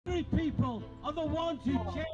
People are the ones who change.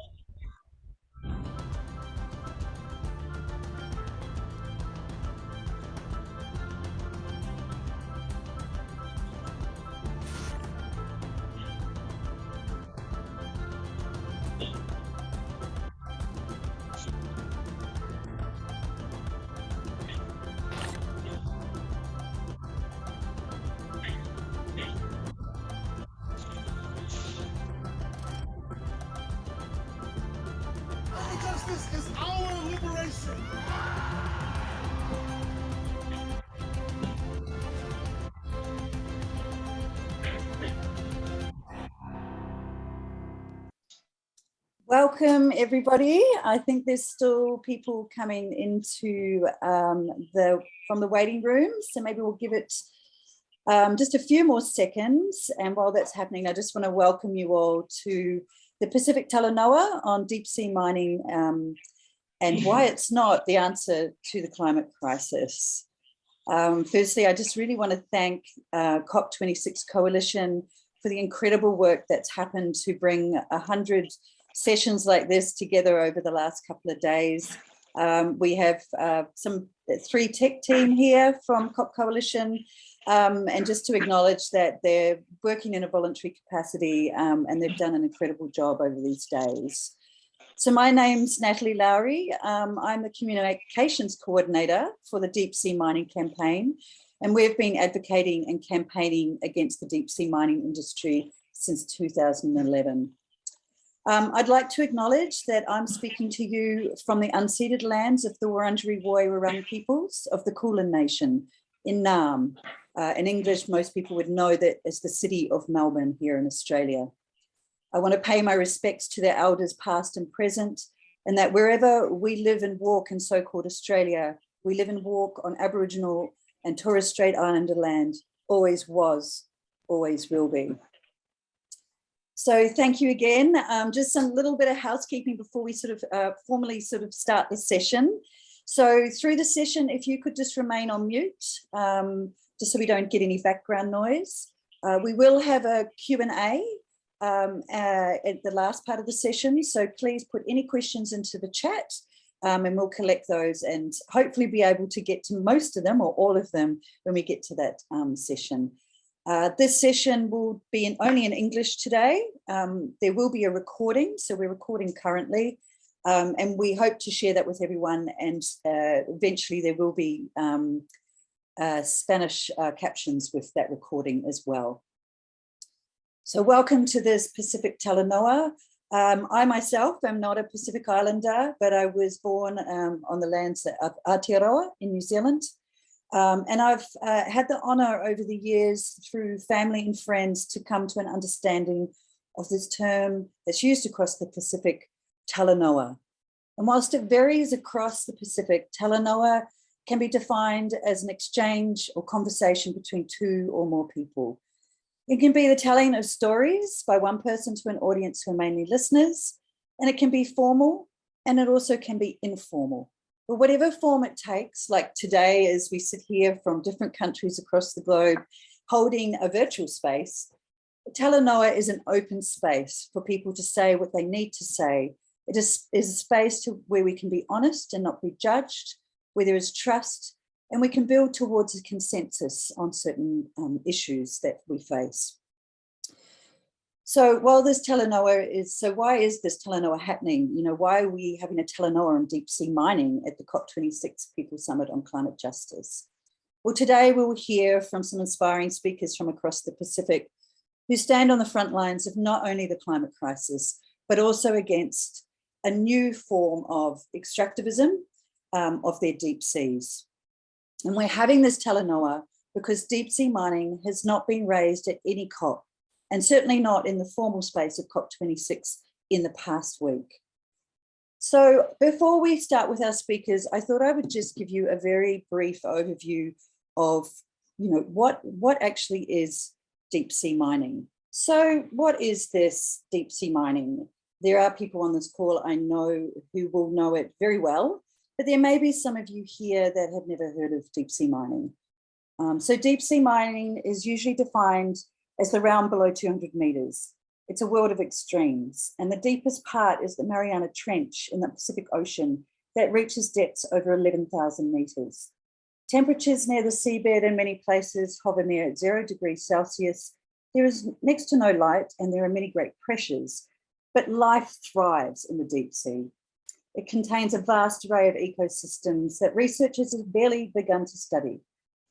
Justice is our liberation. Welcome, everybody. I think there's still people coming into from the waiting room, so maybe we'll give it just a few more seconds. And while that's happening, I just want to welcome you all to the Pacific Talanoa on deep sea mining and why it's not the answer to the climate crisis. Firstly, I just really want to thank COP26 Coalition for the incredible work that's happened to bring 100 sessions like this together over the last couple of days. We have three tech team here from COP Coalition, and just to acknowledge that they're working in a voluntary capacity and they've done an incredible job over these days. So my name's Natalie Lowrey. I'm the communications coordinator for the Deep Sea Mining Campaign, and we've been advocating and campaigning against the deep sea mining industry since 2011. I'd like to acknowledge that I'm speaking to you from the unceded lands of the Wurundjeri Woi-wurrung peoples of the Kulin Nation in Naarm. In English, most people would know that as the city of Melbourne here in Australia. I want to pay my respects to their elders past and present, and that wherever we live and walk in so-called Australia, we live and walk on Aboriginal and Torres Strait Islander land, always was, always will be. So thank you again. Just some little bit of housekeeping before we formally start the session. So through the session, if you could just remain on mute, just so we don't get any background noise. We will have a Q&A at the last part of the session. So please put any questions into the chat and we'll collect those and hopefully be able to get to most of them or all of them when we get to that session. This session will be only in English today. There will be a recording, so we're recording currently, and we hope to share that with everyone, and eventually there will be Spanish captions with that recording as well. So welcome to this Pacific Talanoa. I myself am not a Pacific Islander, but I was born on the lands of Aotearoa in New Zealand. And I've had the honour over the years through family and friends to come to an understanding of this term that's used across the Pacific, Talanoa. And whilst it varies across the Pacific, Talanoa can be defined as an exchange or conversation between two or more people. It can be the telling of stories by one person to an audience who are mainly listeners, and it can be formal, and it also can be informal. But whatever form it takes, like today as we sit here from different countries across the globe holding a virtual space, Talanoa is an open space for people to say what they need to say. It is a space where we can be honest and not be judged, where there is trust, and we can build towards a consensus on certain issues that we face. So while this Talanoa why is this Talanoa happening? You know, why are we having a Talanoa on deep sea mining at the COP26 People Summit on Climate Justice? Well, today we'll hear from some inspiring speakers from across the Pacific who stand on the front lines of not only the climate crisis, but also against a new form of extractivism of their deep seas. And we're having this Talanoa because deep sea mining has not been raised at any COP, and certainly not in the formal space of COP26 in the past week. So before we start with our speakers, I thought I would just give you a very brief overview of, you know, what actually is deep sea mining. So what is this deep sea mining? There are people on this call I know who will know it very well, but there may be some of you here that have never heard of deep sea mining. So deep sea mining is usually defined as the realm below 200 meters. It's a world of extremes, and the deepest part is the Mariana Trench in the Pacific Ocean that reaches depths over 11,000 metres. Temperatures near the seabed in many places hover near 0 degrees Celsius. There is next to no light and there are many great pressures, but life thrives in the deep sea. It contains a vast array of ecosystems that researchers have barely begun to study,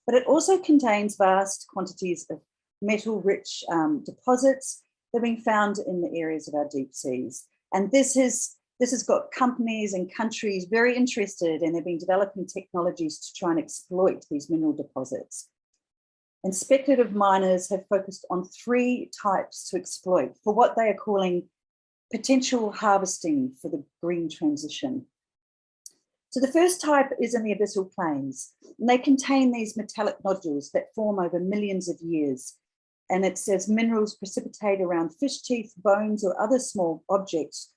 but it also contains vast quantities of metal-rich deposits that are being found in the areas of our deep seas. And this has got companies and countries very interested, and they've been developing technologies to try and exploit these mineral deposits. And speculative miners have focused on 3 types to exploit for what they are calling potential harvesting for the green transition. So the first type is in the abyssal plains, and they contain these metallic nodules that form over millions of years. And it says minerals precipitate around fish teeth, bones, or other small objects.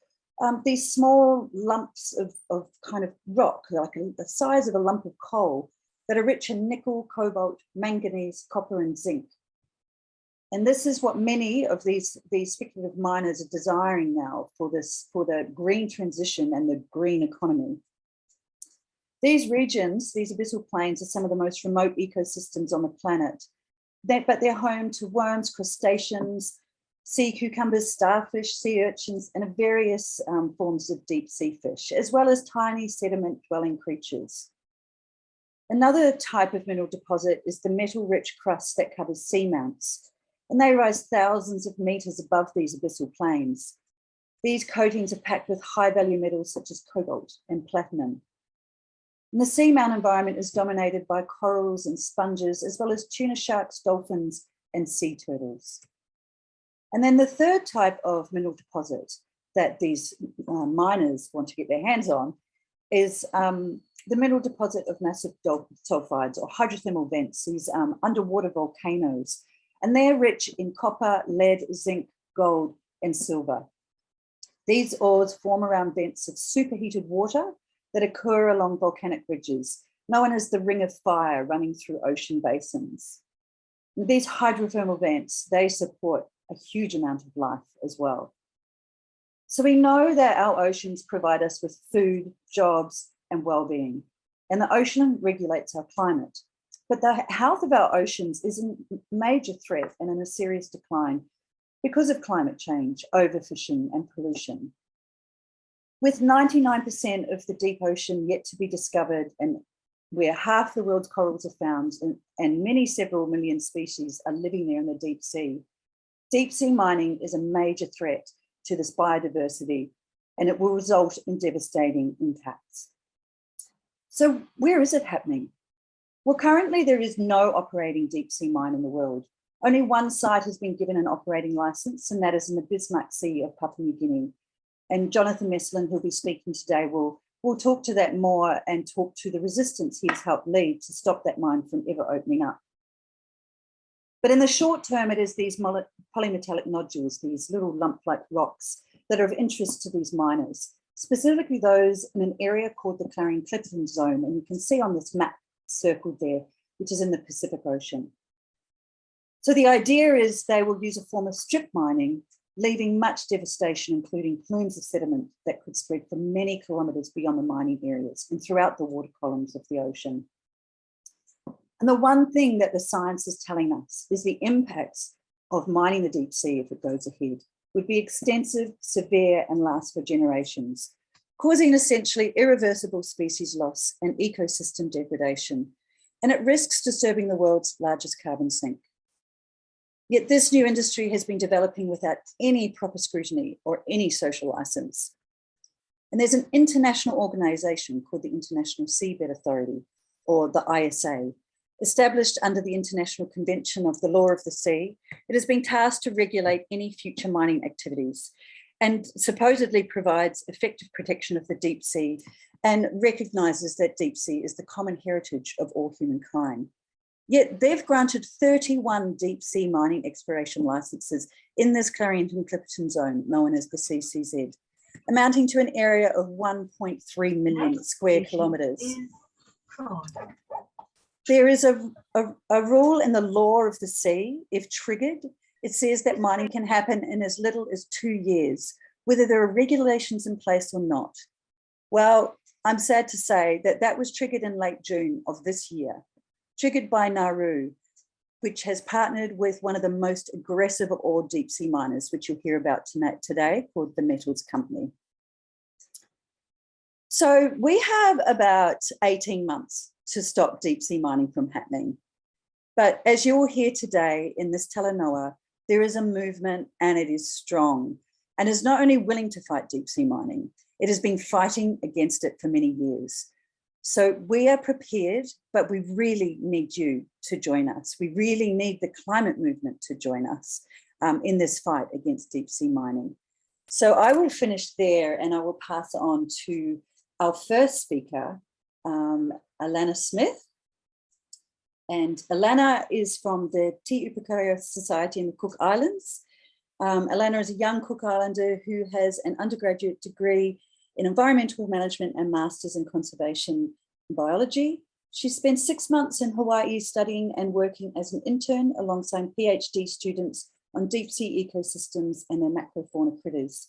These small lumps of kind of rock, like the size of a lump of coal, that are rich in nickel, cobalt, manganese, copper, and zinc. And this is what many of these speculative miners are desiring now for the green transition and the green economy. These regions, these abyssal plains, are some of the most remote ecosystems on the planet, but they're home to worms, crustaceans, sea cucumbers, starfish, sea urchins, and various forms of deep sea fish, as well as tiny sediment-dwelling creatures. Another type of mineral deposit is the metal-rich crust that covers seamounts, and they rise thousands of meters above these abyssal plains. These coatings are packed with high-value metals such as cobalt and platinum. And the seamount environment is dominated by corals and sponges, as well as tuna sharks, dolphins, and sea turtles. And then the third type of mineral deposit that these miners want to get their hands on is the mineral deposit of massive sulfides or hydrothermal vents, these underwater volcanoes. And they're rich in copper, lead, zinc, gold, and silver. These ores form around vents of superheated water that occur along volcanic ridges, known as the ring of fire running through ocean basins. And these hydrothermal vents, they support a huge amount of life as well. So we know that our oceans provide us with food, jobs, and well-being, and the ocean regulates our climate. But the health of our oceans is a major threat and in a serious decline because of climate change, overfishing, and pollution. With 99% of the deep ocean yet to be discovered, and where half the world's corals are found, and several million species are living there in the deep sea mining is a major threat to this biodiversity, and it will result in devastating impacts. So where is it happening? Well, currently there is no operating deep sea mine in the world. Only one site has been given an operating license, and that is in the Bismarck Sea of Papua New Guinea. And Jonathan Mesulam, who'll be speaking today, will talk to that more and talk to the resistance he's helped lead to stop that mine from ever opening up. But in the short term, it is these polymetallic nodules, these little lump-like rocks that are of interest to these miners, specifically those in an area called the Clarion-Clipperton Zone. And you can see on this map circled there, which is in the Pacific Ocean. So the idea is they will use a form of strip mining, leaving much devastation, including plumes of sediment that could spread for many kilometres beyond the mining areas and throughout the water columns of the ocean. And the one thing that the science is telling us is the impacts of mining the deep sea, if it goes ahead, would be extensive, severe, and last for generations, causing essentially irreversible species loss and ecosystem degradation, and it risks disturbing the world's largest carbon sink. Yet this new industry has been developing without any proper scrutiny or any social license. And there's an international organization called the International Seabed Authority, or the ISA, established under the International Convention of the Law of the Sea. It has been tasked to regulate any future mining activities and supposedly provides effective protection of the deep sea and recognises that deep sea is the common heritage of all humankind. Yet they've granted 31 deep sea mining exploration licenses in this Clarion-Clipperton Zone, known as the CCZ, amounting to an area of 1.3 million square kilometres. There is a rule in the law of the sea, if triggered, It says that mining can happen in as little as 2 years, whether there are regulations in place or not. Well, I'm sad to say that that was triggered in late June of this year, triggered by Nauru, which has partnered with one of the most aggressive of all deep sea miners, which you'll hear about today, called the Metals Company. So we have about 18 months to stop deep sea mining from happening. But as you'll hear today in this Talanoa, there is a movement and it is strong and is not only willing to fight deep sea mining, it has been fighting against it for many years. So we are prepared, but we really need you to join us. We really need the climate movement to join us in this fight against deep sea mining. So I will finish there and I will pass it on to our first speaker, Alanna Smith. And Alanna is from the Ipukarea Society in the Cook Islands. Alanna is a young Cook Islander who has an undergraduate degree in environmental management and masters in conservation biology. She spent 6 months in Hawaii studying and working as an intern alongside PhD students on deep sea ecosystems and their macrofauna critters.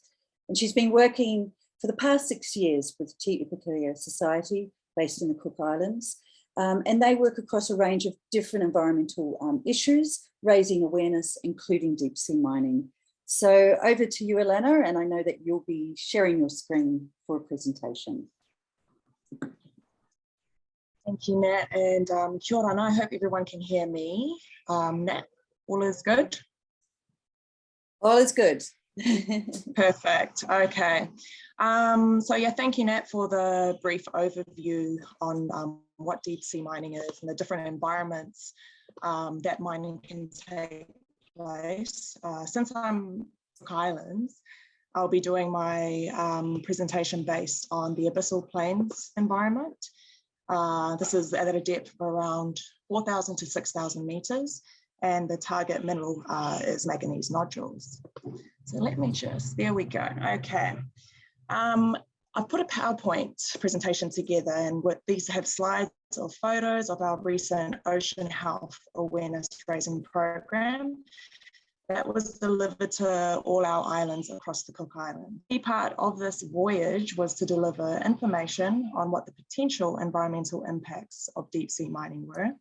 And she's been working for the past 6 years with the Ipukarea Society based in the Cook Islands. And they work across a range of different environmental issues, raising awareness, including deep sea mining. So over to you, Alanna, and I know that you'll be sharing your screen for a presentation. Thank you, Nat, and kia ora, I hope everyone can hear me. Nat, all is good? All is good. Perfect, okay. So yeah, thank you, Nat, for the brief overview on what deep sea mining is and the different environments that mining can take place. Since I'm Cook Islands, I'll be doing my presentation based on the abyssal plains environment. This is at a depth of around 4,000 to 6,000 meters, and the target mineral is manganese nodules. So let me just, there we go, okay. I've put a PowerPoint presentation together, and these have slides of photos of our recent ocean health awareness raising program that was delivered to all our islands across the Cook Islands. A key part of this voyage was to deliver information on what the potential environmental impacts of deep sea mining were,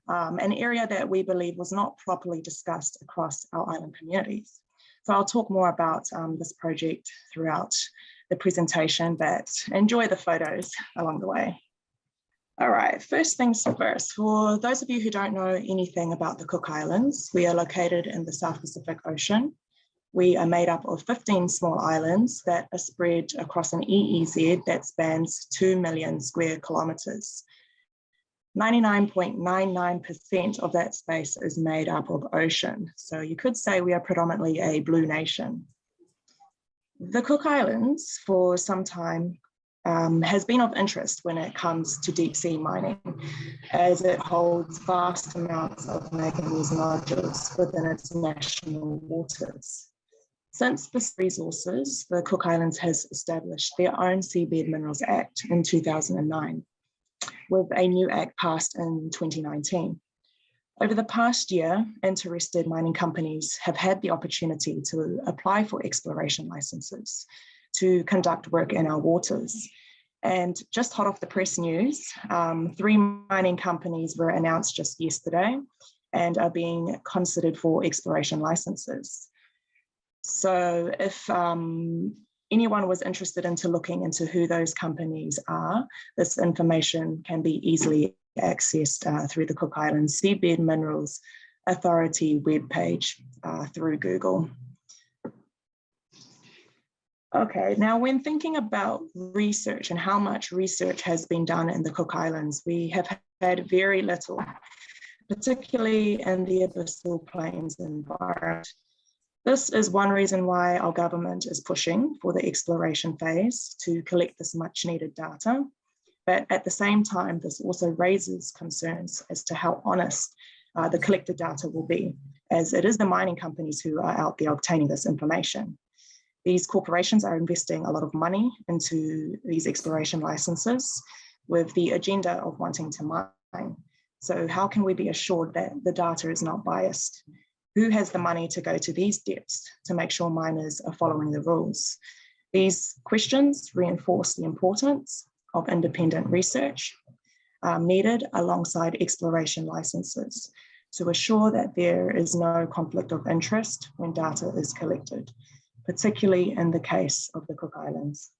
an area that we believe was not properly discussed across our island communities. So I'll talk more about this project throughout the presentation, but enjoy the photos along the way. All right, first things first, for those of you who don't know anything about the Cook Islands, we are located in the South Pacific Ocean. We are made up of 15 small islands that are spread across an EEZ that spans 2 million square kilometres. 99.99% of that space is made up of ocean. So you could say we are predominantly a blue nation. The Cook Islands for some time has been of interest when it comes to deep sea mining, as it holds vast amounts of manganese nodules within its national waters. Since this resources, the Cook Islands has established their own Seabed Minerals Act in 2009, with a new act passed in 2019. Over the past year, interested mining companies have had the opportunity to apply for exploration licenses to conduct work in our waters. And just hot off the press news, 3 mining companies were announced just yesterday and are being considered for exploration licenses. So if anyone was interested into looking into who those companies are, this information can be easily accessed through the Cook Islands Seabed Minerals Authority webpage through Google. Okay, now when thinking about research and how much research has been done in the Cook Islands, we have had very little, particularly in the abyssal plains environment. This is one reason why our government is pushing for the exploration phase to collect this much needed data. But at the same time, this also raises concerns as to how honest the collected data will be, as it is the mining companies who are out there obtaining this information. These corporations are investing a lot of money into these exploration licenses with the agenda of wanting to mine. So how can we be assured that the data is not biased? Who has the money to go to these depths to make sure miners are following the rules? These questions reinforce the importance of independent research needed alongside exploration licenses to assure that there is no conflict of interest when data is collected, particularly in the case of the Cook Islands.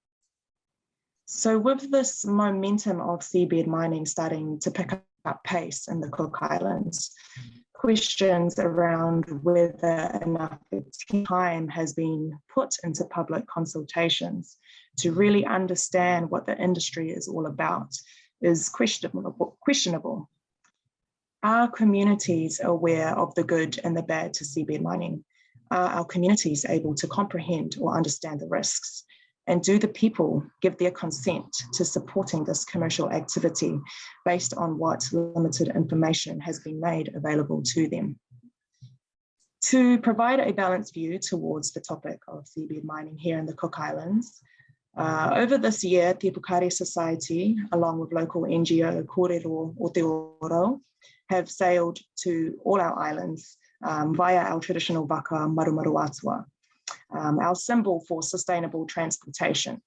So with this momentum of seabed mining starting to pick up pace in the Cook Islands, questions around whether enough time has been put into public consultations to really understand what the industry is all about is questionable. Are communities aware of the good and the bad to seabed mining? Are our communities able to comprehend or understand the risks? And do the people give their consent to supporting this commercial activity based on what limited information has been made available to them? To provide a balanced view towards the topic of seabed mining here in the Cook Islands, over this year, the Ipukarea Society, along with local NGO Kōrero o Te Oro, have sailed to all our islands via our traditional waka Marumaru Atua, our symbol for sustainable transportation,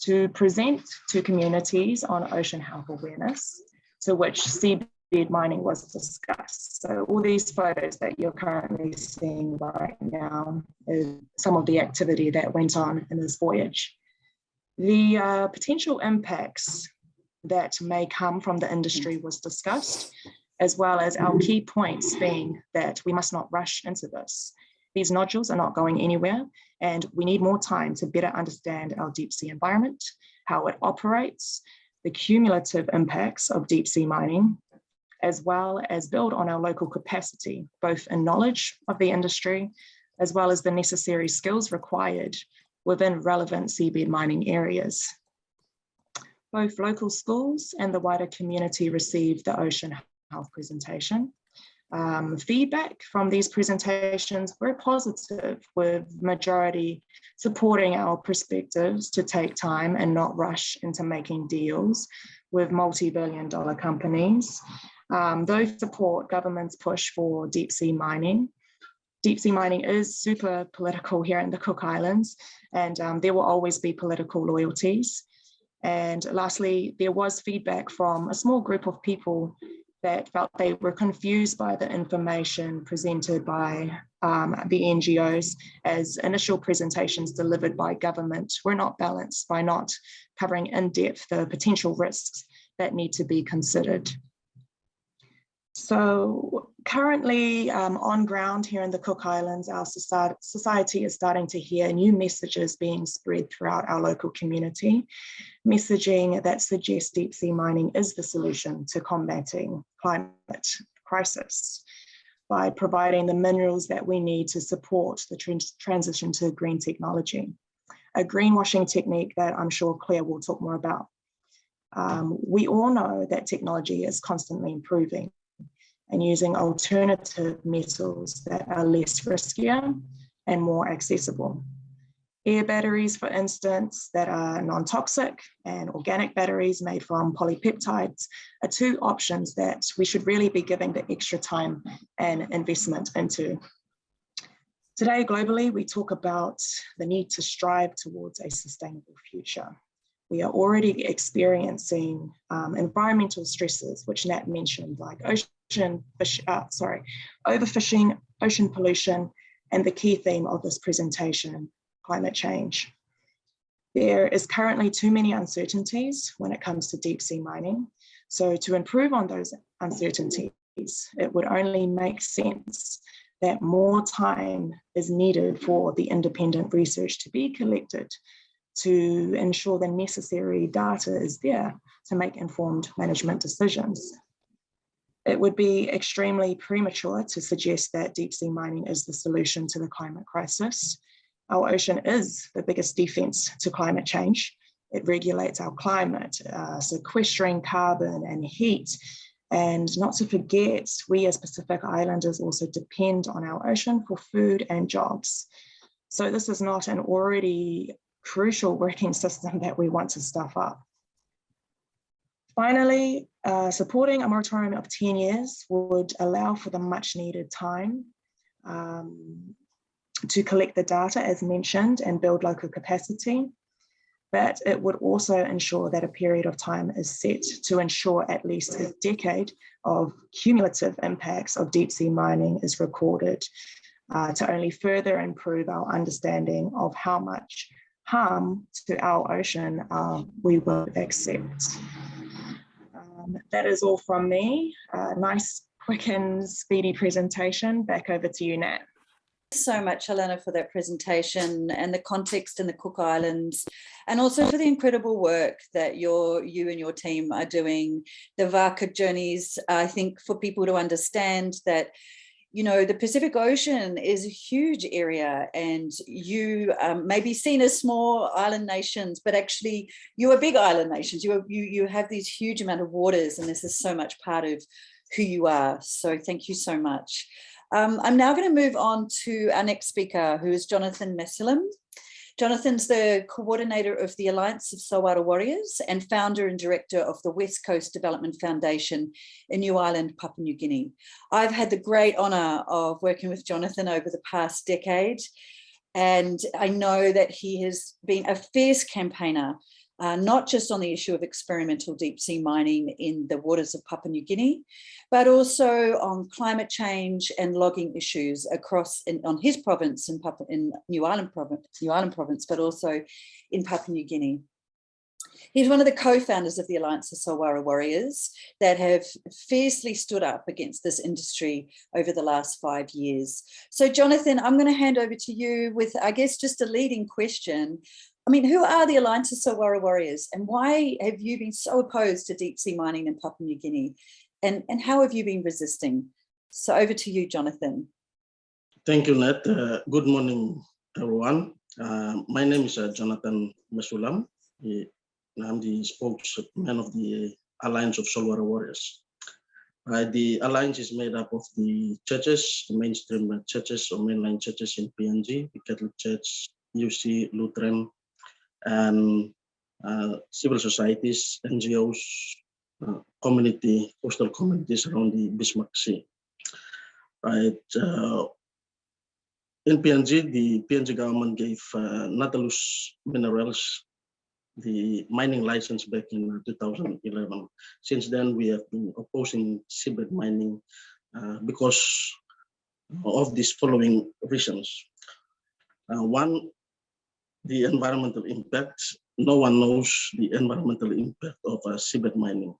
to present to communities on ocean health awareness, to which seabed mining was discussed. So all these photos that you're currently seeing right now is some of the activity that went on in this voyage. The potential impacts that may come from the industry was discussed, as well as our key points being that we must not rush into this. These nodules are not going anywhere, and we need more time to better understand our deep sea environment, how it operates, the cumulative impacts of deep sea mining, as well as build on our local capacity, both in knowledge of the industry, as well as the necessary skills required within relevant seabed mining areas. Both local schools and the wider community received the ocean health presentation. Feedback from these presentations were positive, with majority supporting our perspectives to take time and not rush into making deals with multi-billion-dollar companies. Those support government's push for deep sea mining. Deep sea mining is super political here in the Cook Islands, and there will always be political loyalties. And lastly, there was feedback from a small group of people that felt they were confused by the information presented by the NGOs, as initial presentations delivered by government were not balanced by not covering in depth the potential risks that need to be considered. So currently on ground here in the Cook Islands, our society is starting to hear new messages being spread throughout our local community, messaging that suggests deep sea mining is the solution to combating climate crisis by providing the minerals that we need to support the transition to green technology, a greenwashing technique that I'm sure Claire will talk more about. We all know that technology is constantly improving and using alternative metals that are less riskier and more accessible. Air batteries, for instance, that are non-toxic, and organic batteries made from polypeptides are two options that we should really be giving the extra time and investment into. Today, globally, we talk about the need to strive towards a sustainable future. We are already experiencing environmental stresses, which Nat mentioned, like overfishing, ocean pollution, and the key theme of this presentation, climate change. There is currently too many uncertainties when it comes to deep sea mining. So to improve on those uncertainties, it would only make sense that more time is needed for the independent research to be collected to ensure the necessary data is there to make informed management decisions. It would be extremely premature to suggest that deep sea mining is the solution to the climate crisis. Our ocean is the biggest defense to climate change. It regulates our climate, sequestering carbon and heat. And not to forget, we as Pacific Islanders also depend on our ocean for food and jobs. So this is not an already crucial working system that we want to stuff up. Finally, supporting a moratorium of 10 years would allow for the much needed time to collect the data as mentioned and build local capacity, but it would also ensure that a period of time is set to ensure at least a decade of cumulative impacts of deep sea mining is recorded to only further improve our understanding of how much harm to our ocean we will accept. That is all from me. Nice, quick and speedy presentation. Back over to you, Nat. So much, Alanna, for that presentation and the context in the Cook Islands, and also for the incredible work that you and your team are doing. The Vaka journeys, I think, for people to understand that, you know, the Pacific Ocean is a huge area, and you may be seen as small island nations, but actually you are big island nations. You have these huge amount of waters, and this is so much part of who you are. So thank you so much. I'm now going to move on to our next speaker, who is Jonathan Mesulam. Jonathan's the coordinator of the Alliance of Saltwater Warriors and founder and director of the West Coast Development Foundation in New Ireland, Papua New Guinea. I've had the great honour of working with Jonathan over the past decade, and I know that he has been a fierce campaigner, not just on the issue of experimental deep sea mining in the waters of Papua New Guinea, but also on climate change and logging issues on his province in New Ireland province, but also in Papua New Guinea. He's one of the co-founders of the Alliance of Saltwater Warriors that have fiercely stood up against this industry over the last 5 years. So Jonathan, I'm going to hand over to you with, I guess, just a leading question. I mean, who are the Alliance of Saltwater Warriors, and why have you been so opposed to deep sea mining in Papua New Guinea? And how have you been resisting? So over to you, Jonathan. Thank you, Nat. Good morning, everyone. My name is Jonathan Mesulam. I'm the spokesman of the Alliance of Saltwater Warriors. The Alliance is made up of the churches, the mainstream churches or mainline churches in PNG, the Catholic Church, UC, Lutheran, and civil societies, NGOs, coastal communities around the Bismarck Sea. Right. In PNG, the PNG government gave Natalie Minerals the mining license back in 2011. Since then, we have been opposing seabed mining because of these following reasons. One, the environmental impact. No one knows the environmental impact of seabed mining.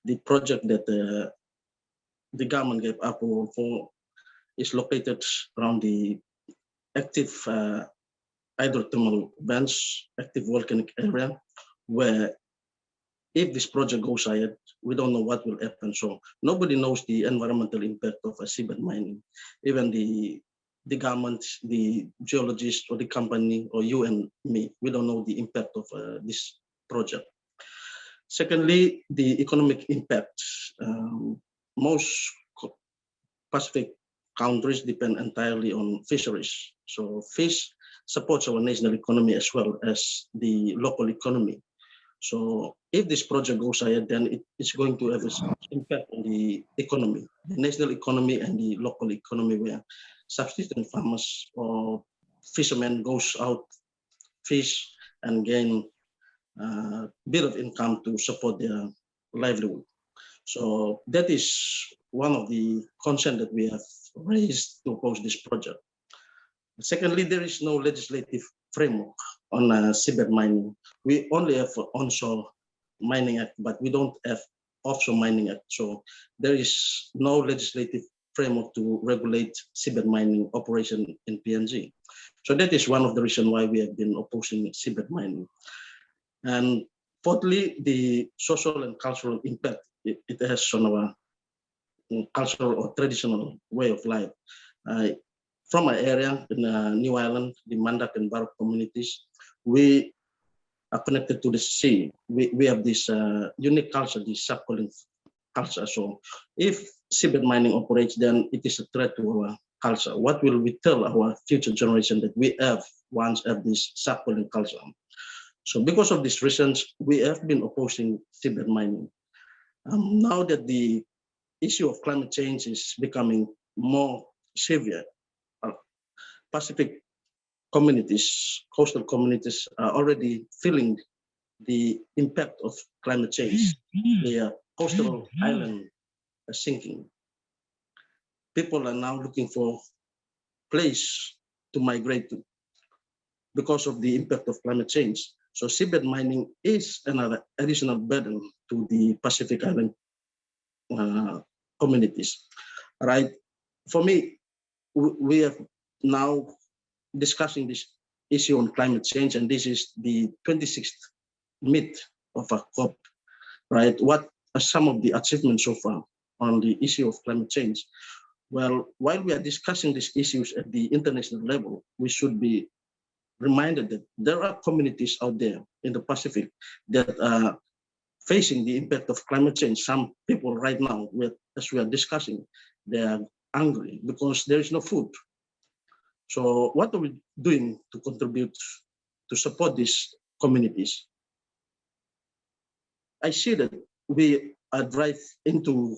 The project that the government gave approval for is located around the active hydrothermal vents, active volcanic area, where if this project goes ahead, we don't know what will happen. So nobody knows the environmental impact of seabed mining. Even the government, the geologists, or the company, or you and me, we don't know the impact of this project. Secondly, the economic impact. Most Pacific countries depend entirely on fisheries. So fish supports our national economy as well as the local economy. So if this project goes ahead, then it's going to have an impact on the economy, the national economy and the local economy, where subsistence farmers or fishermen goes out, fish, and gain a bit of income to support their livelihood. So that is one of the concerns that we have raised to oppose this project. Secondly, there is no legislative framework on seabed mining. We only have onshore mining act, but we don't have offshore mining act. So there is no legislative framework to regulate seabed mining operation in PNG. So that is one of the reasons why we have been opposing seabed mining. And fourthly, the social and cultural impact it has on our cultural or traditional way of life. From our area in New Ireland, the Mandak and Barak communities, we are connected to the sea. We have this unique culture, this subcultural culture. So if seabed mining operates, then it is a threat to our culture. What will we tell our future generation that we have once have this subcultural culture? So because of these reasons, we have been opposing seabed mining. Now that the issue of climate change is becoming more severe, Pacific communities, coastal communities, are already feeling the impact of climate change. The coastal island is sinking. People are now looking for place to migrate to because of the impact of climate change. So seabed mining is another additional burden to the Pacific Island communities. All right. For me, we are now discussing this issue on climate change, and this is the 26th meet of a COP, right? What are some of the achievements so far on the issue of climate change? Well, while we are discussing these issues at the international level, we should be reminded that there are communities out there in the Pacific that are facing the impact of climate change. Some people right now, as we are discussing, they are angry because there is no food. So what are we doing to contribute to support these communities? I see that we are drive into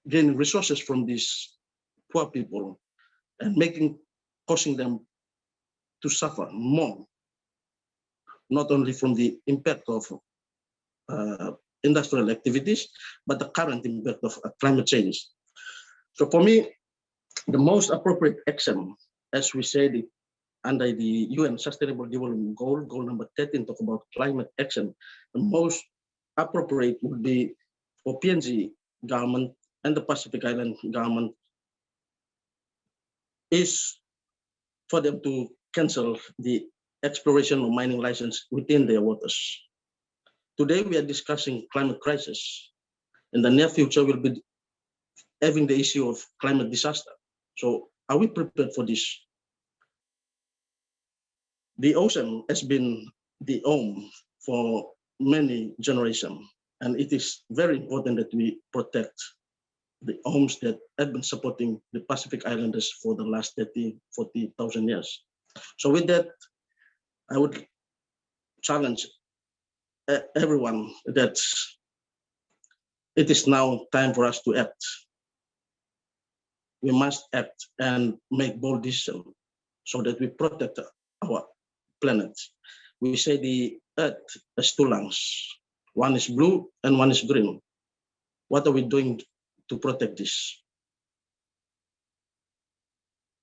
gaining resources from these poor people and causing them to suffer more, not only from the impact of industrial activities, but the current impact of climate change. So for me, the most appropriate action, as we said under the UN Sustainable Development Goal, goal number 13, talk about climate action, the most appropriate would be for PNG government and the Pacific Island government is for them to cancel the exploration or mining license within their waters. Today, we are discussing climate crisis. In the near future, we'll be having the issue of climate disaster. So are we prepared for this? The ocean has been the home for many generations, and it is very important that we protect the homes that have been supporting the Pacific Islanders for the last 30, 40,000 years. So with that, I would challenge everyone that it is now time for us to act. We must act and make bold decisions so that we protect our planet. We say the earth has two lungs. One is blue and one is green. What are we doing to protect this?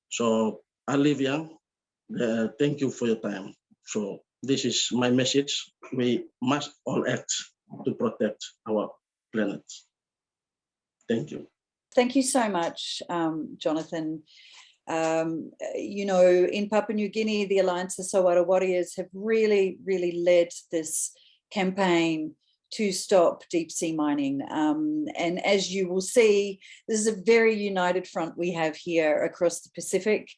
So I'll leave you. Thank you for your time. So this is my message. We must all act to protect our planet. Thank you. Thank you so much, Jonathan. You know, in Papua New Guinea, the Alliance of Saltwater Warriors have really, really led this campaign to stop deep sea mining. And as you will see, this is a very united front we have here across the Pacific.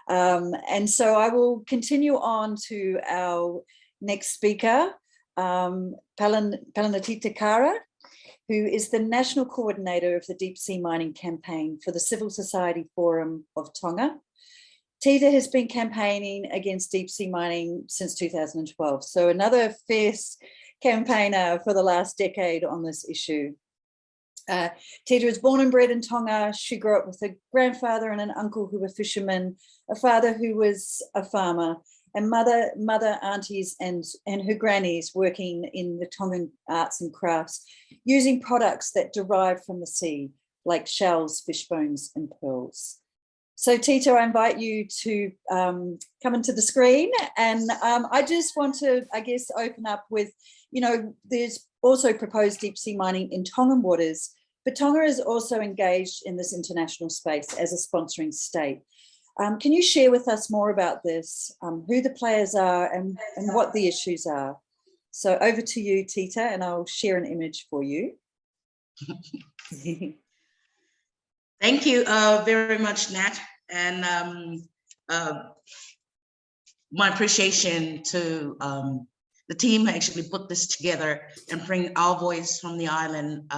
And so I will continue on to our next speaker, Pelenatita, who is the National Coordinator of the Deep Sea Mining Campaign for the Civil Society Forum of Tonga. Tita has been campaigning against deep sea mining since 2012, so another fierce campaigner for the last decade on this issue. Tita was born and bred in Tonga. She grew up with a grandfather and an uncle who were fishermen, a father who was a farmer, and mother, aunties, and her grannies working in the Tongan arts and crafts, using products that derive from the sea, like shells, fish bones, and pearls. So Tita, I invite you to come into the screen, and I just want to, I guess, open up with, you know, there's also proposed deep sea mining in Tongan waters, but Tonga is also engaged in this international space as a sponsoring state. Can you share with us more about this, who the players are and what the issues are? So over to you, Tita, and I'll share an image for you. Thank you very much, Nat. And my appreciation to the team who actually put this together and bring our voice from the island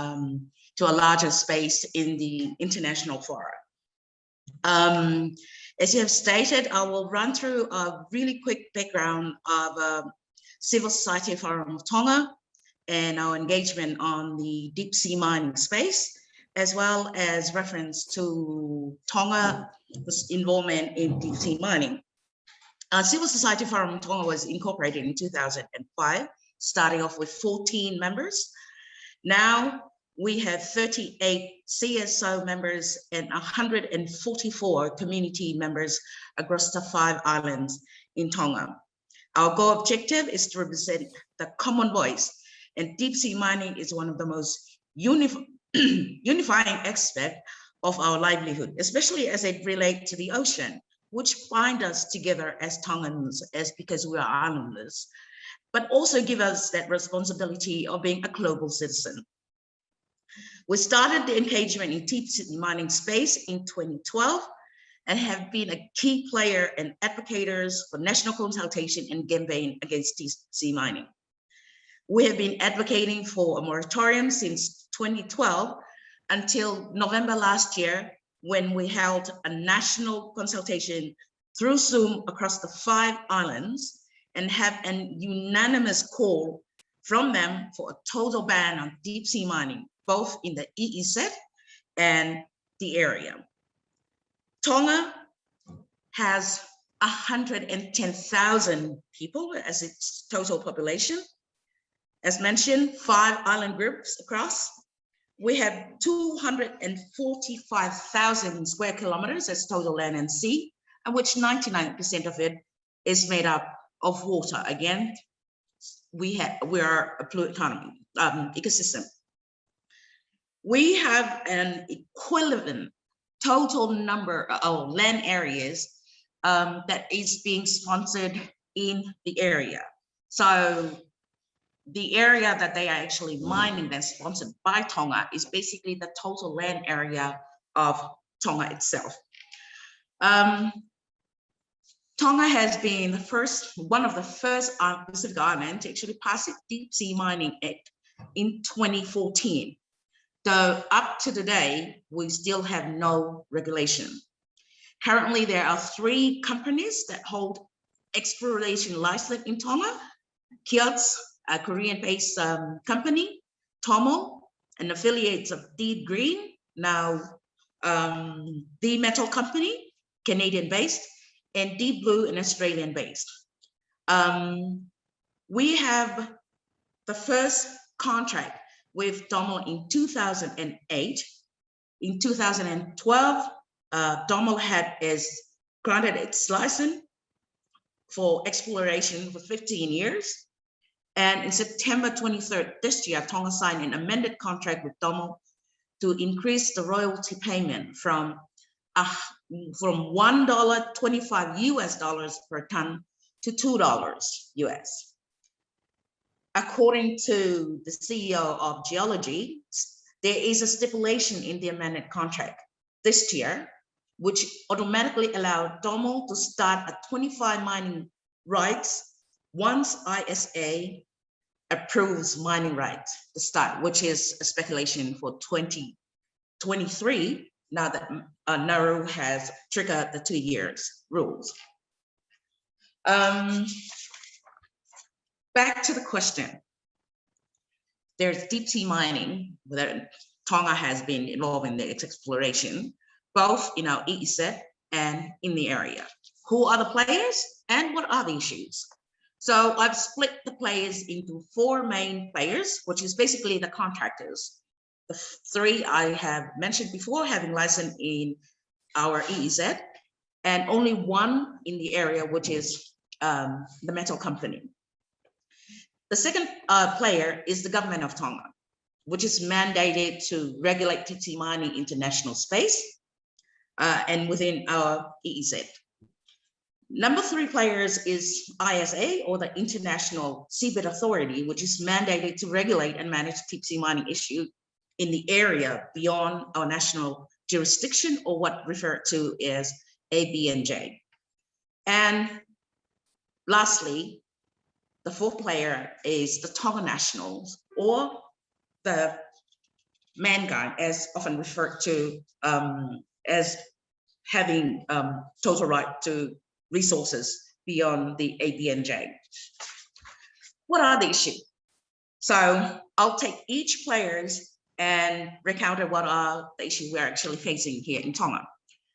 to a larger space in the international forum. As you have stated, I will run through a really quick background of Civil Society Forum of Tonga and our engagement on the deep sea mining space, as well as reference to Tonga this involvement in deep sea mining. Civil Society Forum Tonga was incorporated in 2005, starting off with 14 members. Now we have 38 CSO members and 144 community members across the 5 islands in Tonga. Our goal objective is to represent the common voice, and deep sea mining is one of the most unifying aspects of our livelihood, especially as it relates to the ocean, which bind us together as Tongans, because we are islanders, but also give us that responsibility of being a global citizen. We started the engagement in deep sea mining space in 2012 and have been a key player and advocates for national consultation and campaign against deep sea mining. We have been advocating for a moratorium since 2012 until November last year, when we held a national consultation through Zoom across the 5 islands and have an unanimous call from them for a total ban on deep sea mining, both in the EEZ and the area. Tonga has 110,000 people as its total population. As mentioned, 5 island groups across. We have 245,000 square kilometers as total land and sea, and which 99% of it is made up of water. Again, we are a fluid economy, ecosystem. We have an equivalent total number of land areas that is being sponsored in the area. So the area that they are actually mining that's sponsored by Tonga is basically the total land area of Tonga itself. Tonga has been one of the first Pacific Islands to actually pass a Deep Sea Mining Act in 2014. Though up to today, we still have no regulation. Currently, there are 3 companies that hold exploration license in Tonga: Kyots, a Korean-based company; Tomo, an affiliate of Deep Green, now The Metal Company, Canadian-based, and Deep Blue, an Australian-based. We have the first contract with Tomo in 2008. In 2012, Tomo granted its license for exploration for 15 years. And in September 23rd this year, Tonga signed an amended contract with Tomo to increase the royalty payment from $1.25 US per ton to $2 US. According to the CEO of Geology, there is a stipulation in the amended contract this year, which automatically allowed Tomo to start a 25 mining rights once ISA approves mining rights to start, which is a speculation for 2023, now that Nauru has triggered the 2 years rules. Back to the question. There's deep sea mining that Tonga has been involved in the exploration, both in our EEZ and in the area. Who are the players and what are the issues? So I've split the players into 4 main players, which is basically the contractors. The 3 I have mentioned before, having license in our EEZ, and only 1 in the area, which is the metal company. The second player is the government of Tonga, which is mandated to regulate deep sea mining international space and within our EEZ. Number 3 players is ISA, or the International Seabed Authority, which is mandated to regulate and manage deep sea mining issue in the area beyond our national jurisdiction, or what referred to as ABNJ. And lastly, the 4th player is the Tonga Nationals, or the mankind, as often referred to as having total right to resources beyond the ABNJ. What are the issues? So I'll take each players and recount what are the issues we're actually facing here in Tonga.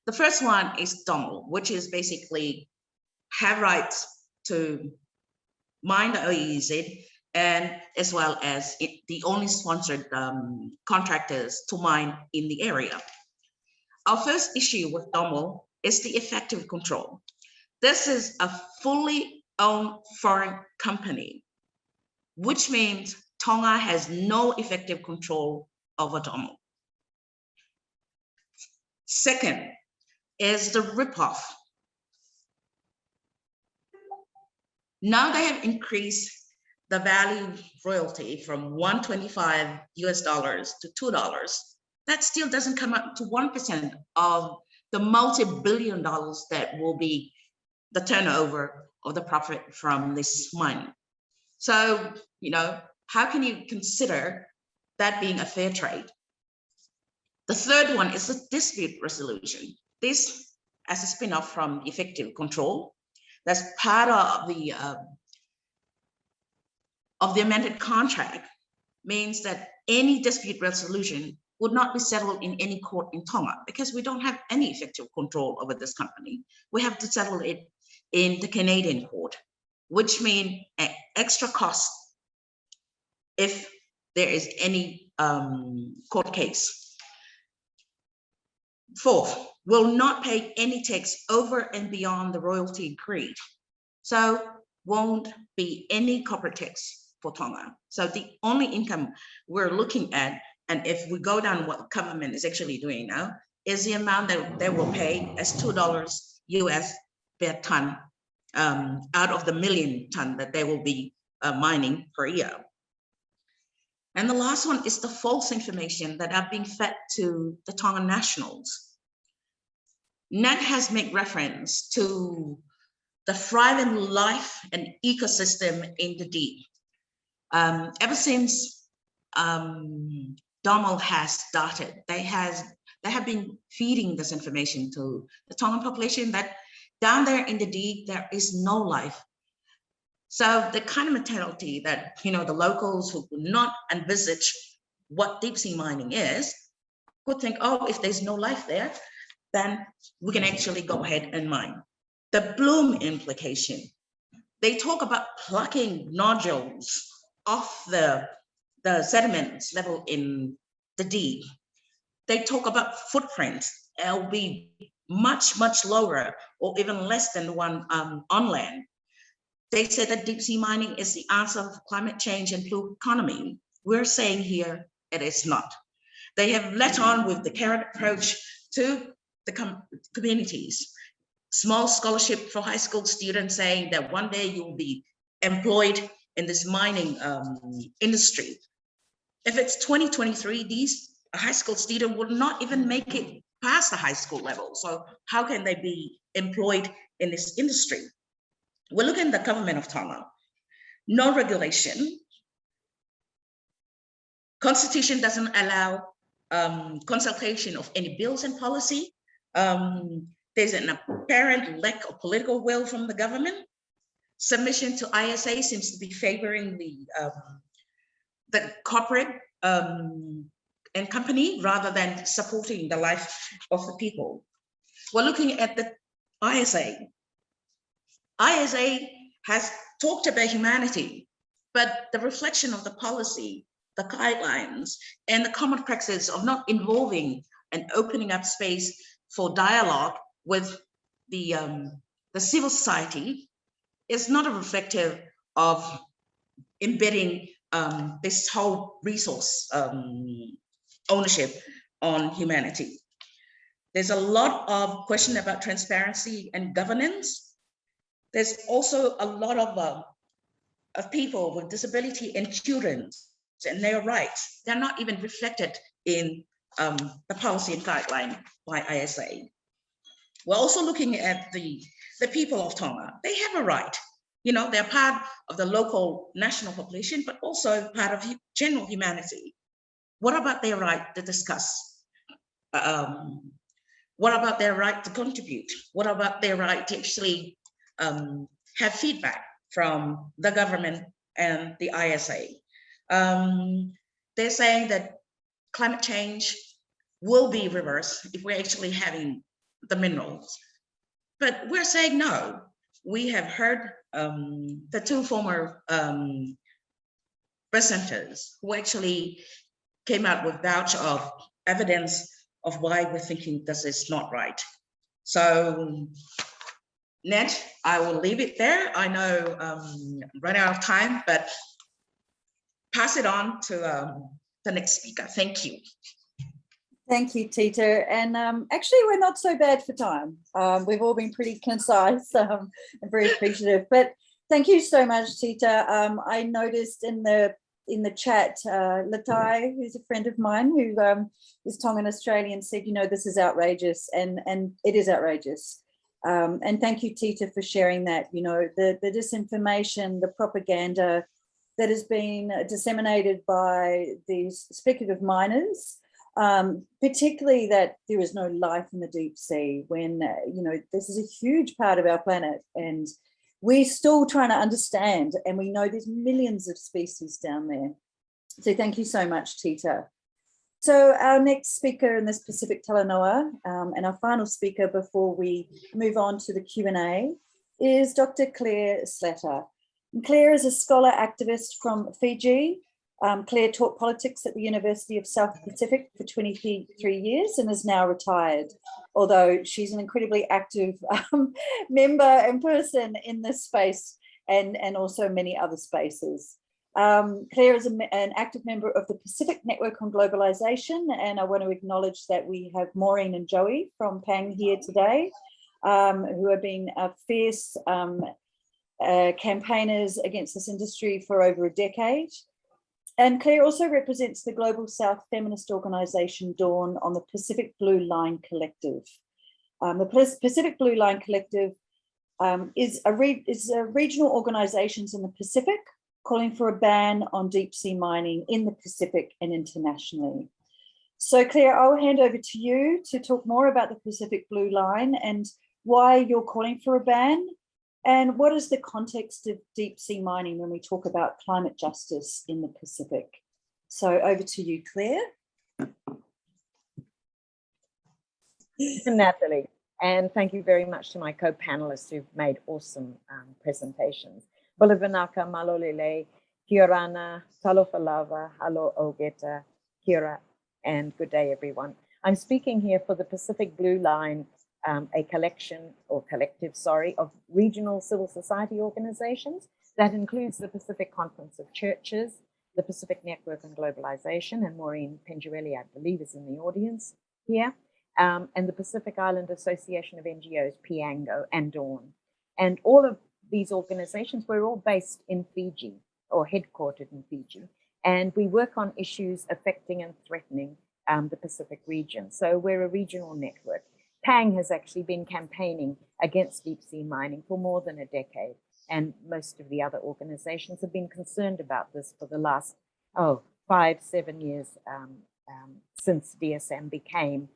The first one is Tonga, which is basically have rights to mine the OEZ, and as well as the only sponsored contractors to mine in the area. Our first issue with Tonga is the effective control. This is a fully owned foreign company, which means Tonga has no effective control over Tonga. Second is the ripoff. Now they have increased the value royalty from $125 to $2. That still doesn't come up to 1% of the multi-billion dollars that will be the turnover of the profit from this mining. So, you know, how can you consider that being a fair trade? The third one is the dispute resolution. This, as a spin-off from effective control, that's part of the amended contract, means that any dispute resolution would not be settled in any court in Tonga because we don't have any effective control over this company. We have to settle it in the Canadian court, which means extra cost if there is any court case. Fourth, will not pay any tax over and beyond the royalty agreed. So won't be any corporate tax for Tonga. So the only income we're looking at, and if we go down what the government is actually doing now, is the amount that they will pay as $2 US per ton out of the million ton that they will be mining per year. And the last one is the false information that are being fed to the Tongan nationals. Nat has made reference to the thriving life and ecosystem in the deep. Ever since DOMO has started, they have been feeding this information to the Tongan population that down there in the deep, there is no life. So the kind of mentality that, you know, the locals who would not envisage what deep sea mining is, would think, oh, if there's no life there, then we can actually go ahead and mine. The bloom implication, they talk about plucking nodules off the sediments level in the deep. They talk about footprints, it'll be much, much lower or even less than the one on land. They say that deep sea mining is the answer for climate change and blue economy. We're saying here it is not. They have let on with the carrot approach to the communities. Small scholarship for high school students saying that one day you'll be employed in this mining industry. If it's 2023, these high school students would not even make it past the high school level. So how can they be employed in this industry? We're looking at the government of Tonga. No regulation. Constitution doesn't allow consultation of any bills and policy. There's an apparent lack of political will from the government. Submission to ISA seems to be favoring the corporate and company rather than supporting the life of the people. We're looking at the ISA. ISA has talked about humanity, but the reflection of the policy, the guidelines, and the common practice of not involving and opening up space for dialogue with the civil society is not a reflective of embedding this whole resource ownership on humanity. There's a lot of question about transparency and governance. There's also a lot of people with disability and children and their rights. They're not even reflected in the policy and guideline by ISA. We're also looking at the people of Tonga. They have a right. You know, they're part of the local national population, but also part of general humanity. What about their right to discuss? What about their right to contribute? What about their right to actually have feedback from the government and the ISA? They're saying that climate change will be reversed if we're actually having the minerals. But we're saying no. We have heard the two former presenters who actually came out with vouch of evidence of why we're thinking this is not right. So, Nat, I will leave it there. I know I'm running out of time, but pass it on to the next speaker. Thank you. Thank you, Tita. And actually, we're not so bad for time. We've all been pretty concise and very appreciative. But thank you so much, Tita. I noticed in the chat, Latai, who's a friend of mine, who is Tongan Australian, said, you know, this is outrageous, and it is outrageous. And thank you, Tita, for sharing that. You know, the disinformation, the propaganda that has been disseminated by these speculative miners. Particularly that there is no life in the deep sea, when, you know, this is a huge part of our planet and we're still trying to understand, and we know there's millions of species down there. So thank you so much, Tita. So our next speaker in this Pacific Talanoa, and our final speaker before we move on to the Q&A, is Dr. Claire Slatter. And Claire is a scholar activist from Fiji. Claire taught politics at the University of South Pacific for 23 years and is now retired, although she's an incredibly active member and person in this space and also many other spaces. Claire is an active member of the Pacific Network on Globalisation, and I want to acknowledge that we have Maureen and Joey from PANG here today, who have been fierce campaigners against this industry for over a decade. And Claire also represents the Global South feminist organisation Dawn on the Pacific Blue Line Collective. The Pacific Blue Line Collective is a regional organisations in the Pacific calling for a ban on deep sea mining in the Pacific and internationally. So Claire, I'll hand over to you to talk more about the Pacific Blue Line and why you're calling for a ban. And what is the context of deep sea mining when we talk about climate justice in the Pacific? So over to you, Claire. Natalie, and thank you very much to my co-panelists who've made awesome presentations. Bolivanaka, Malolele, Kiorana, Talofa Lava, Halo Ogeta, Kira, and good day, everyone. I'm speaking here for the Pacific Blue Line, a collective, of regional civil society organizations that includes the Pacific Conference of Churches, the Pacific Network on Globalisation, and Maureen Penjueli, I believe, is in the audience here, and the Pacific Island Association of NGOs, PIANGO, and Dawn. And all of these organizations, we're all based in Fiji, or headquartered in Fiji, and we work on issues affecting and threatening the Pacific region. So we're a regional network. PANG has actually been campaigning against deep sea mining for more than a decade, and most of the other organizations have been concerned about this for the last 5-7 years since DSM became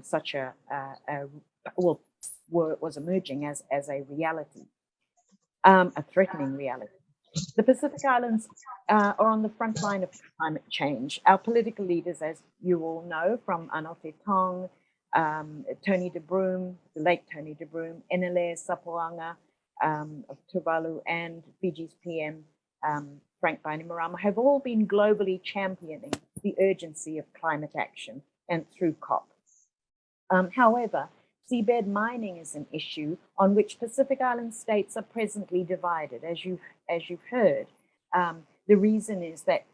such was emerging as a reality, a threatening reality. The Pacific Islands are on the front line of climate change. Our political leaders, as you all know, from Anote Tong, Tony de Broom, the late Tony de Broom, Enele Sapoanga of Tuvalu, and Fiji's PM, Frank Bainimarama, have all been globally championing the urgency of climate action and through COP. However, seabed mining is an issue on which Pacific Island states are presently divided. As you've heard, the reason is that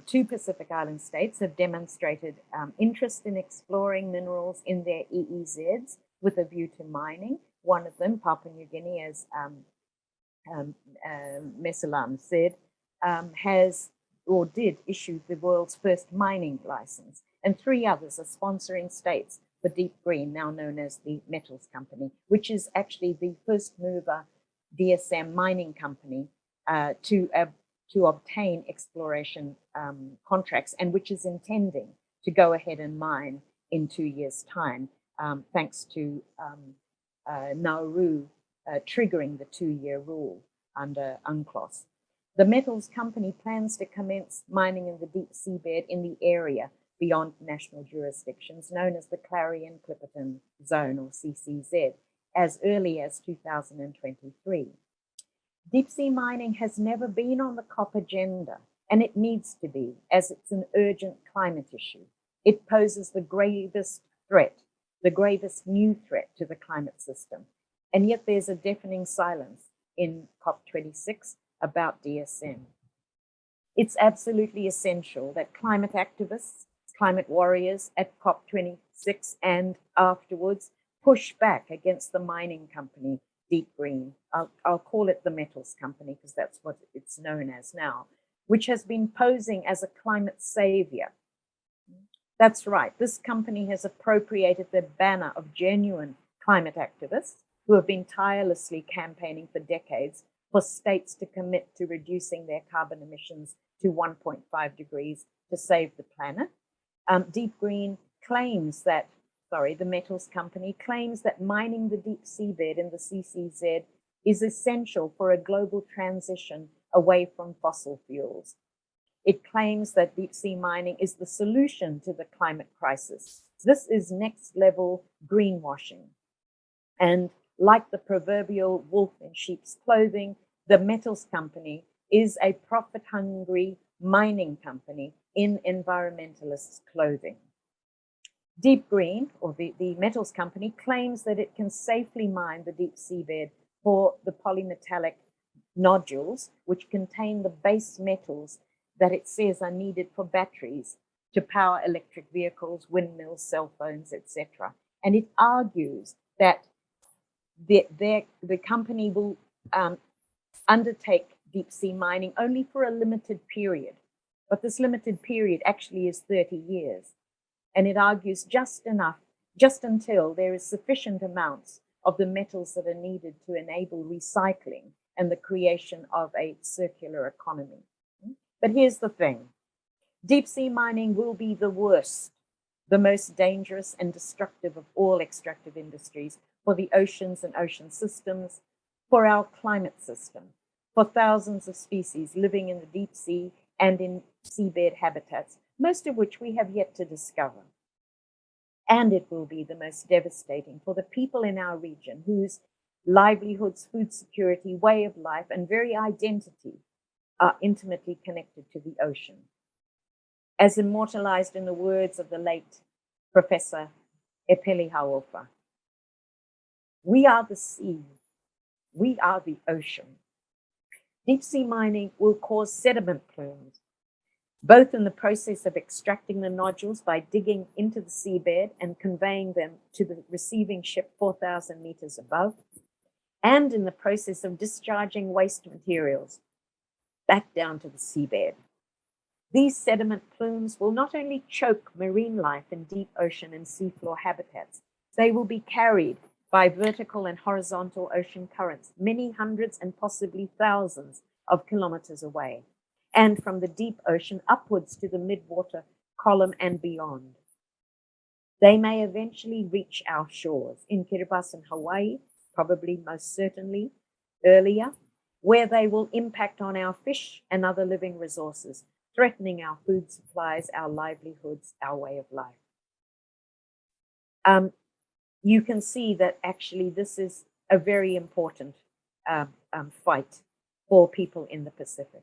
two Pacific Island states have demonstrated interest in exploring minerals in their EEZs with a view to mining. One of them, Papua New Guinea, as Mesulam said, has or did issue the world's first mining license. And 3 others are sponsoring states for Deep Green, now known as the Metals Company, which is actually the first mover DSM mining company to obtain exploration contracts, and which is intending to go ahead and mine in 2 years' time, thanks to Nauru triggering the 2-year rule under UNCLOS. The Metals Company plans to commence mining in the deep seabed in the area beyond national jurisdictions, known as the Clarion-Clipperton Zone, or CCZ, as early as 2023. Deep sea mining has never been on the COP agenda, and it needs to be, as it's an urgent climate issue. It poses the gravest threat, the gravest new threat to the climate system. And yet there's a deafening silence in COP26 about DSM. It's absolutely essential that climate activists, climate warriors at COP26 and afterwards push back against the mining company, Deep Green. I'll call it the metals company because that's what it's known as now, which has been posing as a climate savior. That's right, this company has appropriated the banner of genuine climate activists who have been tirelessly campaigning for decades for states to commit to reducing their carbon emissions to 1.5 degrees to save the planet. Deep Green claims that, the metals company claims that mining the deep seabed in the CCZ is essential for a global transition away from fossil fuels. It claims that deep sea mining is the solution to the climate crisis. This is next level greenwashing. And like the proverbial wolf in sheep's clothing, the metals company is a profit-hungry mining company in environmentalists' clothing. Deep Green, or the metals company, claims that it can safely mine the deep seabed for the polymetallic nodules, which contain the base metals that it says are needed for batteries to power electric vehicles, windmills, cell phones, etc. And it argues that the company will undertake deep sea mining only for a limited period. But this limited period actually is 30 years. And it argues just until there is sufficient amounts of the metals that are needed to enable recycling and the creation of a circular economy. But here's the thing. Deep sea mining will be the worst, the most dangerous and destructive of all extractive industries for the oceans and ocean systems, for our climate system, for thousands of species living in the deep sea and in seabed habitats, most of which we have yet to discover. And it will be the most devastating for the people in our region whose livelihoods, food security, way of life, and very identity are intimately connected to the ocean. As immortalized in the words of the late Professor Epeli Hauofa, we are the sea, we are the ocean. Deep sea mining will cause sediment plumes, both in the process of extracting the nodules by digging into the seabed and conveying them to the receiving ship 4,000 meters above, and in the process of discharging waste materials back down to the seabed. These sediment plumes will not only choke marine life in deep ocean and seafloor habitats, they will be carried by vertical and horizontal ocean currents, many hundreds and possibly thousands of kilometers away, and from the deep ocean upwards to the midwater column and beyond. They may eventually reach our shores in Kiribati and Hawaii, probably most certainly earlier, where they will impact on our fish and other living resources, threatening our food supplies, our livelihoods, our way of life. You can see that actually this is a very important fight for people in the Pacific.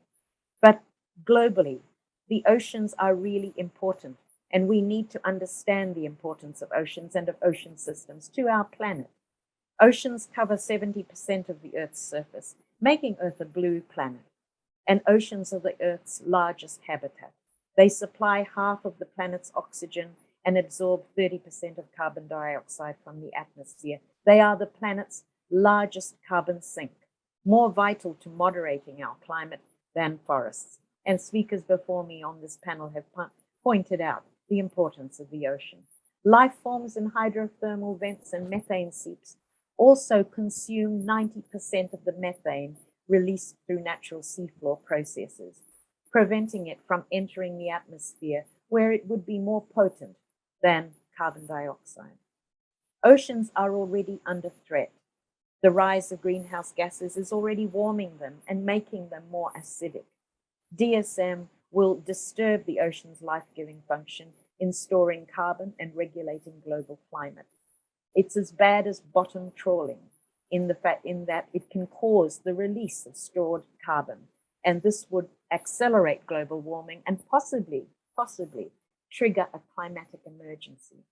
But globally, the oceans are really important, and we need to understand the importance of oceans and of ocean systems to our planet. Oceans cover 70% of the Earth's surface, making Earth a blue planet, and oceans are the Earth's largest habitat. They supply half of the planet's oxygen and absorb 30% of carbon dioxide from the atmosphere. They are the planet's largest carbon sink, more vital to moderating our climate than forests. And speakers before me on this panel have pointed out the importance of the ocean. Life forms in hydrothermal vents and methane seeps also consume 90% of the methane released through natural seafloor processes, preventing it from entering the atmosphere where it would be more potent than carbon dioxide. Oceans are already under threat. The rise of greenhouse gases is already warming them and making them more acidic. DSM will disturb the ocean's life-giving function in storing carbon and regulating global climate. It's as bad as bottom trawling in that it can cause the release of stored carbon, and this would accelerate global warming and possibly trigger a climatic emergency.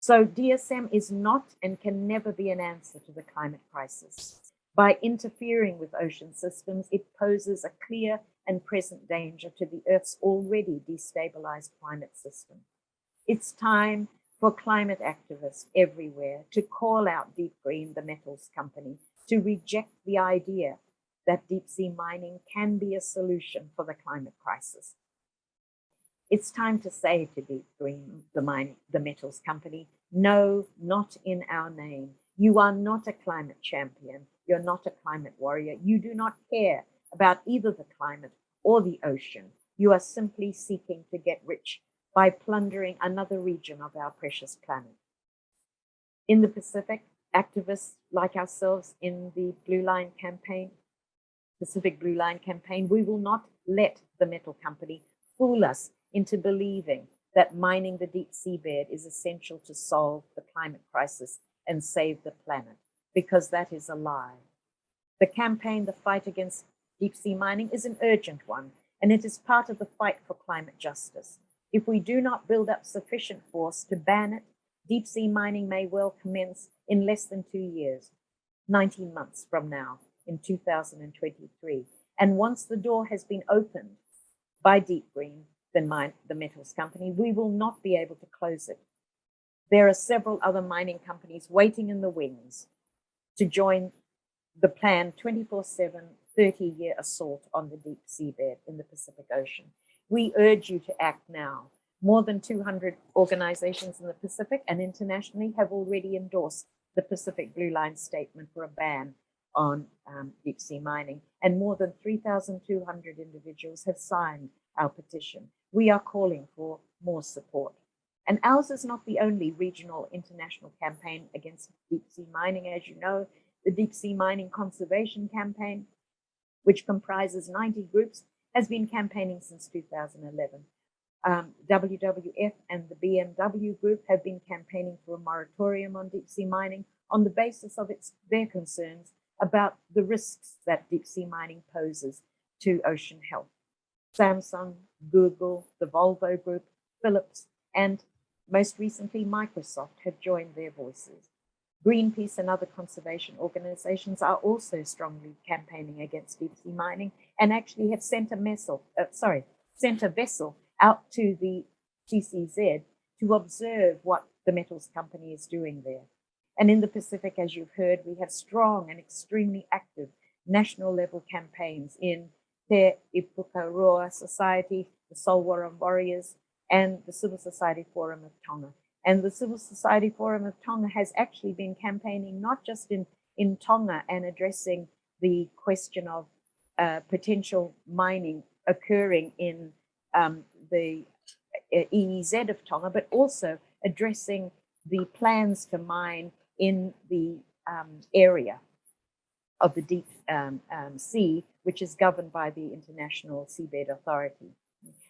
So DSM is not and can never be an answer to the climate crisis. By interfering with ocean systems, it poses a clear and present danger to the Earth's already destabilized climate system. It's time for climate activists everywhere to call out Deep Green, the metals company, to reject the idea that deep sea mining can be a solution for the climate crisis. It's time to say to Deep Green, the metals company, no, not in our name. You are not a climate champion. You're not a climate warrior. You do not care about either the climate or the ocean. You are simply seeking to get rich by plundering another region of our precious planet. In the Pacific, activists like ourselves in the Blue Line campaign, Pacific Blue Line campaign, we will not let the metal company fool us into believing that mining the deep seabed is essential to solve the climate crisis and save the planet, because that is a lie. The campaign, the fight against deep sea mining, is an urgent one, and it is part of the fight for climate justice. If we do not build up sufficient force to ban it, deep sea mining may well commence in less than 2 years, 19 months from now, in 2023. And once the door has been opened by Deep Green, the metals company, we will not be able to close it. There are several other mining companies waiting in the wings to join the planned 24/7, 30-year assault on the deep seabed in the Pacific Ocean. We urge you to act now. More than 200 organizations in the Pacific and internationally have already endorsed the Pacific Blue Line statement for a ban on deep sea mining, and more than 3,200 individuals have signed our petition. We are calling for more support. And ours is not the only regional international campaign against deep sea mining. As you know, the Deep Sea Mining Conservation Campaign, which comprises 90 groups, has been campaigning since 2011. WWF and the BMW Group have been campaigning for a moratorium on deep sea mining on the basis of their concerns about the risks that deep sea mining poses to ocean health. Samsung, Google, the Volvo Group, Philips, and most recently Microsoft have joined their voices. Greenpeace and other conservation organizations are also strongly campaigning against deep sea mining and actually have sent a vessel out to the CCZ to observe what the metals company is doing there. And in the Pacific, as you've heard, we have strong and extremely active national level campaigns in the Ipukarea Society, the Solwara Warriors, and the Civil Society Forum of Tonga. And the Civil Society Forum of Tonga has actually been campaigning not just in Tonga and addressing the question of potential mining occurring in the EEZ of Tonga, but also addressing the plans to mine in the area of the deep sea, which is governed by the International Seabed Authority.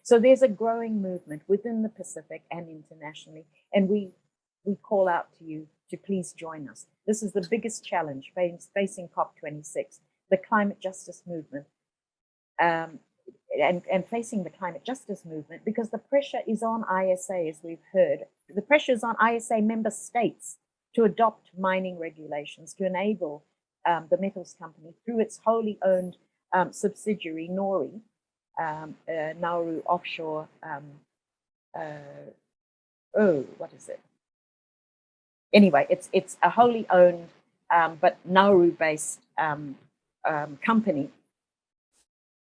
So there's a growing movement within the Pacific and internationally, and we call out to you to please join us. This is the biggest challenge facing COP26, the climate justice movement, and facing the climate justice movement, because the pressure is on ISA, as we've heard. The pressure is on ISA member states to adopt mining regulations to enable the metals company through its wholly owned subsidiary, NORI, Nauru Offshore, what is it? Anyway, it's a wholly owned but Nauru-based company,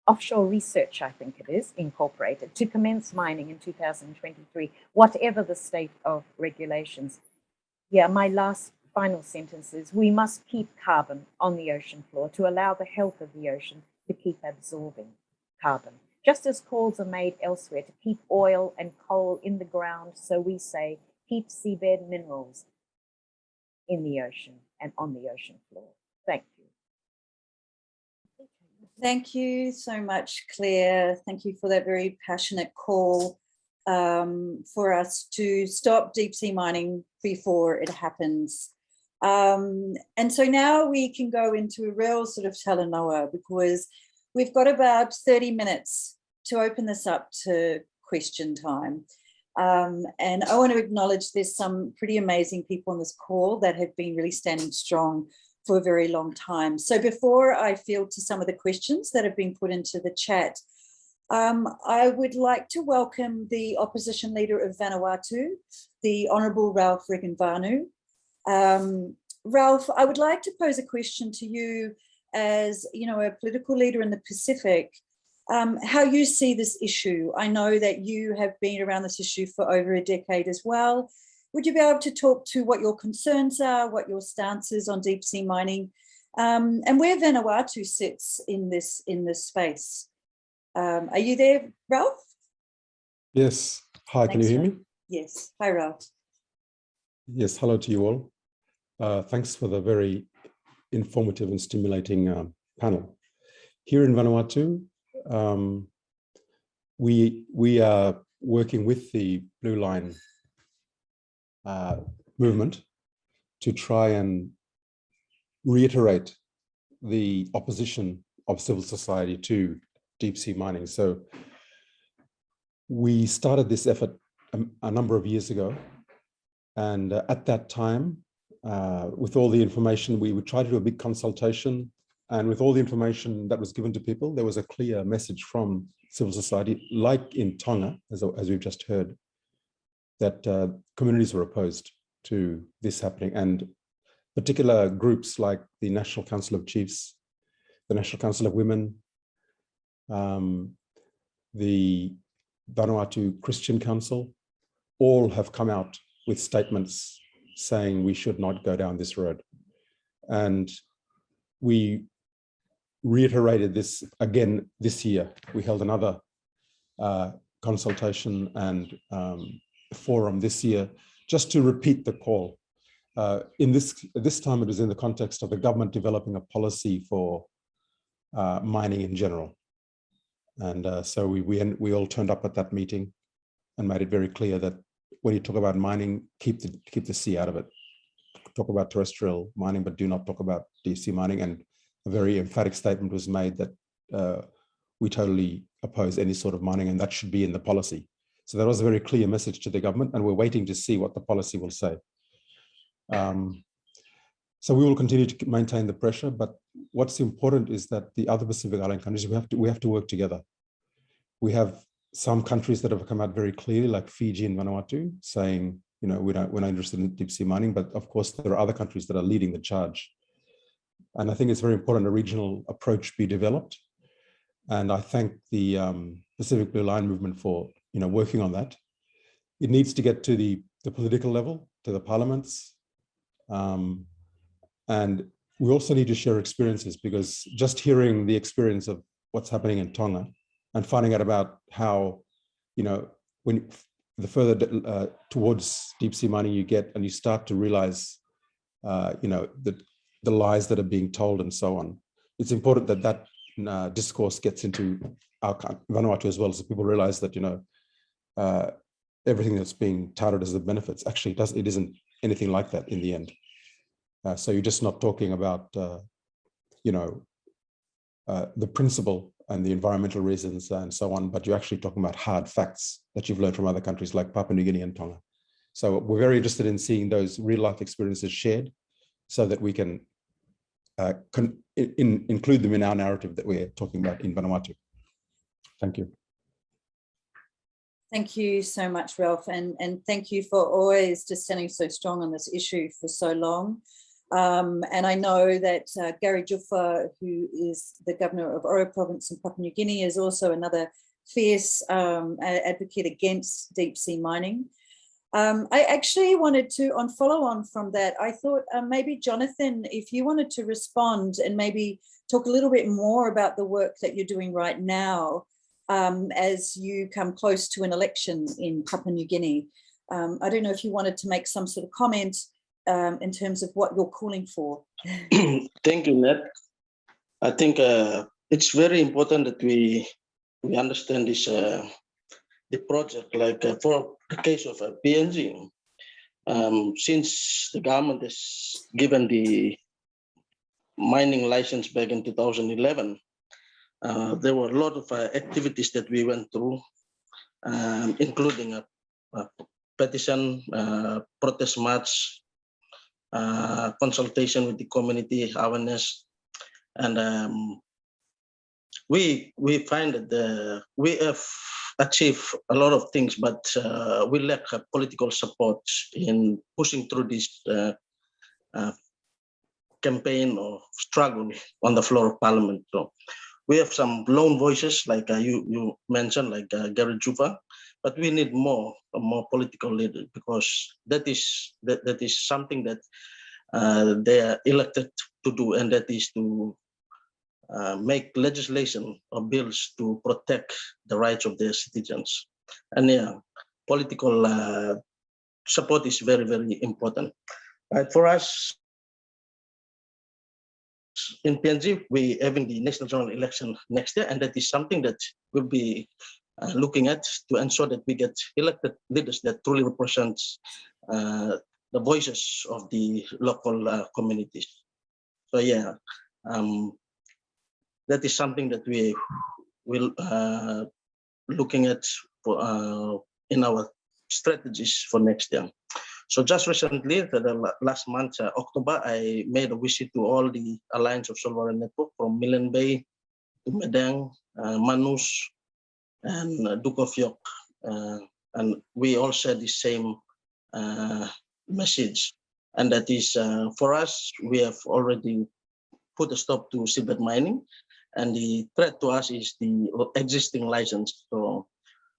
Offshore Research, I think it is, incorporated, to commence mining in 2023, whatever the state of regulations. Yeah, my final sentence is, we must keep carbon on the ocean floor to allow the health of the ocean to keep absorbing carbon. Just as calls are made elsewhere to keep oil and coal in the ground, so we say, keep seabed minerals in the ocean and on the ocean floor. Thank you. Thank you so much, Claire. Thank you for that very passionate call. for us to stop deep sea mining before it happens. And so now we can go into a real sort of Talanoa, because we've got about 30 minutes to open this up to question time. And I want to acknowledge there's some pretty amazing people on this call that have been really standing strong for a very long time. So before I field to some of the questions that have been put into the chat, I would like to welcome the opposition leader of Vanuatu, the Honourable Ralph Regenvanu. Ralph, I would like to pose a question to you as, you know, a political leader in the Pacific, how you see this issue. I know that you have been around this issue for over a decade as well. Would you be able to talk to what your concerns are, what your stance is on deep sea mining, and where Vanuatu sits in this space? Are you there, Ralph? Yes. Hi, can you hear me? Yes. Hi, Ralph. Yes, hello to you all. Thanks for the very informative and stimulating panel. Here in Vanuatu, we are working with the Blue Line movement to try and reiterate the opposition of civil society to deep sea mining. So we started this effort a number of years ago, and at that time, with all the information, we would try to do a big consultation, and with all the information that was given to people, there was a clear message from civil society, like in Tonga, as we've just heard, that communities were opposed to this happening, and particular groups like the National Council of Chiefs, the National Council of Women, the Vanuatu Christian Council, all have come out with statements saying we should not go down this road. And we reiterated this again this year. We held another consultation and forum this year just to repeat the call. This time it was in the context of the government developing a policy for mining in general. And so we all turned up at that meeting and made it very clear that when you talk about mining, keep the sea out of it. Talk about terrestrial mining, but do not talk about deep sea mining. And a very emphatic statement was made that we totally oppose any sort of mining, and that should be in the policy. So that was a very clear message to the government, and we're waiting to see what the policy will say. So we will continue to maintain the pressure, but what's important is that the other Pacific Island countries, we have to work together. We have some countries that have come out very clearly, like Fiji and Vanuatu, saying, you know, we're not interested in deep sea mining, but of course there are other countries that are leading the charge. And I think it's very important a regional approach be developed. And I thank the Pacific Blue Line movement for, you know, working on that. It needs to get to the political level, to the parliaments. And we also need to share experiences, because just hearing the experience of what's happening in Tonga and finding out about how, you know, when the further towards deep sea mining you get, and you start to realize, you know, the lies that are being told and so on. It's important that that discourse gets into our Vanuatu as well, so people realize that, you know, everything that's being touted as the benefits actually it isn't anything like that in the end. So you're just not talking about, you know, the principle and the environmental reasons and so on, but you're actually talking about hard facts that you've learned from other countries like Papua New Guinea and Tonga. So we're very interested in seeing those real life experiences shared so that we can include them in our narrative that we're talking about in Vanuatu. Thank you. Thank you so much, Ralph, and thank you for always just standing so strong on this issue for so long. And I know that Gary Juffa, who is the governor of Oro province in Papua New Guinea, is also another fierce advocate against deep sea mining. I actually wanted to, follow on from that, I thought maybe Jonathan, if you wanted to respond and maybe talk a little bit more about the work that you're doing right now as you come close to an election in Papua New Guinea. I don't know if you wanted to make some sort of comment in terms of what you're calling for. Thank you, Nat. I think it's very important that we understand this the project, like for the case of PNG, since the government has given the mining license back in 2011, there were a lot of activities that we went through, including a petition, protest march, consultation with the community, awareness, and we find that we have achieved a lot of things, but we lack political support in pushing through this campaign or struggle on the floor of Parliament. So we have some lone voices, like you mentioned, like Gary Juba, but we need more political leaders, because that is something that they are elected to do, and that is to make legislation or bills to protect the rights of their citizens. And yeah, political support is very, very important. Right, for us in PNG, we're having the national general election next year, and that is something that we'll be looking at to ensure that we get elected leaders that truly represents the voices of the local communities. So yeah, that is something that we will looking at for, in our strategies for next year. So just recently, the last month, October, I made a visit to all the Alliance of Solwara Network from Milne Bay to Medang, Manus, and Duke of York. And we all share the same message. And that is, for us, we have already put a stop to seabed mining. And the threat to us is the existing license. So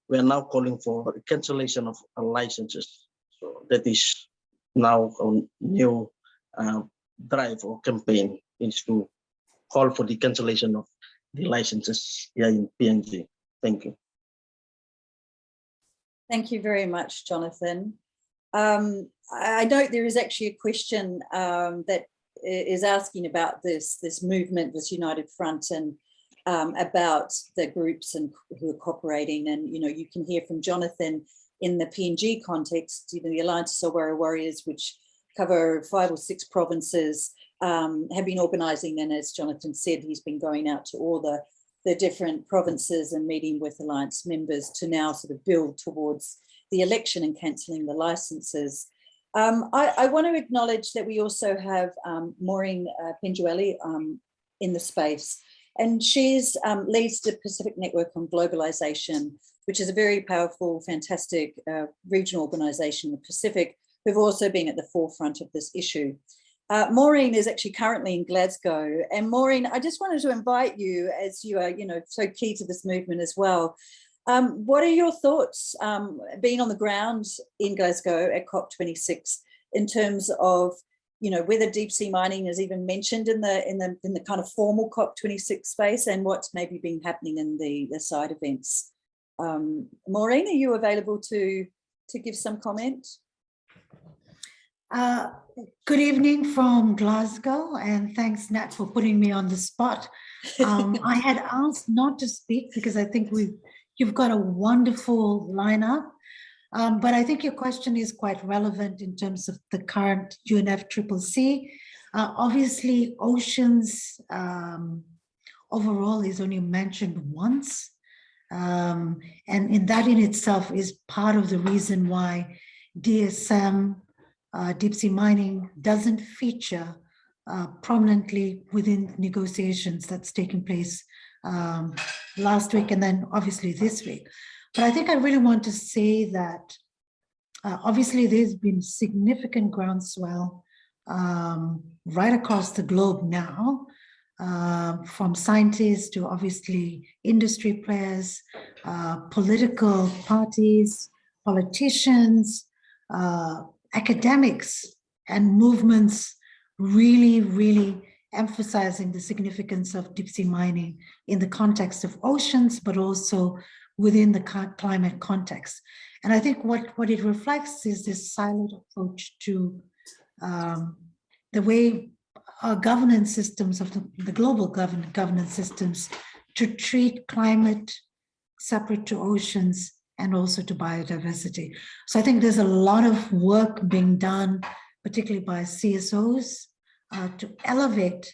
we are now calling for cancellation of licenses. So that is now a new drive or campaign, is to call for the cancellation of the licenses here in PNG. Thank you. Thank you very much, Jonathan. I note there is actually a question that is asking about this movement, this United Front, and about the groups and who are cooperating. And you can hear from Jonathan in the PNG context. The Alliance of Solwara Warriors, which cover 5 or 6 provinces, have been organising. And as Jonathan said, he's been going out to all the different provinces and meeting with Alliance members to now sort of build towards the election and cancelling the licenses. I want to acknowledge that we also have Maureen Penjueli in the space, and she's leads the Pacific Network on Globalisation, which is a very powerful, fantastic regional organisation in the Pacific, who've also been at the forefront of this issue. Maureen is actually currently in Glasgow, and Maureen, I just wanted to invite you, as you are, so key to this movement as well. What are your thoughts, being on the ground in Glasgow at COP26, in terms of, whether deep sea mining is even mentioned in the kind of formal COP26 space, and what's maybe been happening in the side events? Maureen, are you available to give some comment? Good evening from Glasgow, and thanks, Nat, for putting me on the spot. I had asked not to speak because I think you've got a wonderful lineup, but I think your question is quite relevant in terms of the current UNFCCC. Obviously, oceans overall is only mentioned once, and in that in itself is part of the reason why DSM, deep sea mining, doesn't feature prominently within negotiations that's taking place last week and then obviously this week. But I think I really want to say that obviously there's been significant groundswell right across the globe now, from scientists to obviously industry players, political parties, politicians, academics, and movements really emphasizing the significance of deep sea mining in the context of oceans, but also within the climate context. And I think what it reflects is this siloed approach to the way our governance systems of the global governance systems to treat climate separate to oceans and also to biodiversity. So I think there's a lot of work being done, particularly by CSOs, to elevate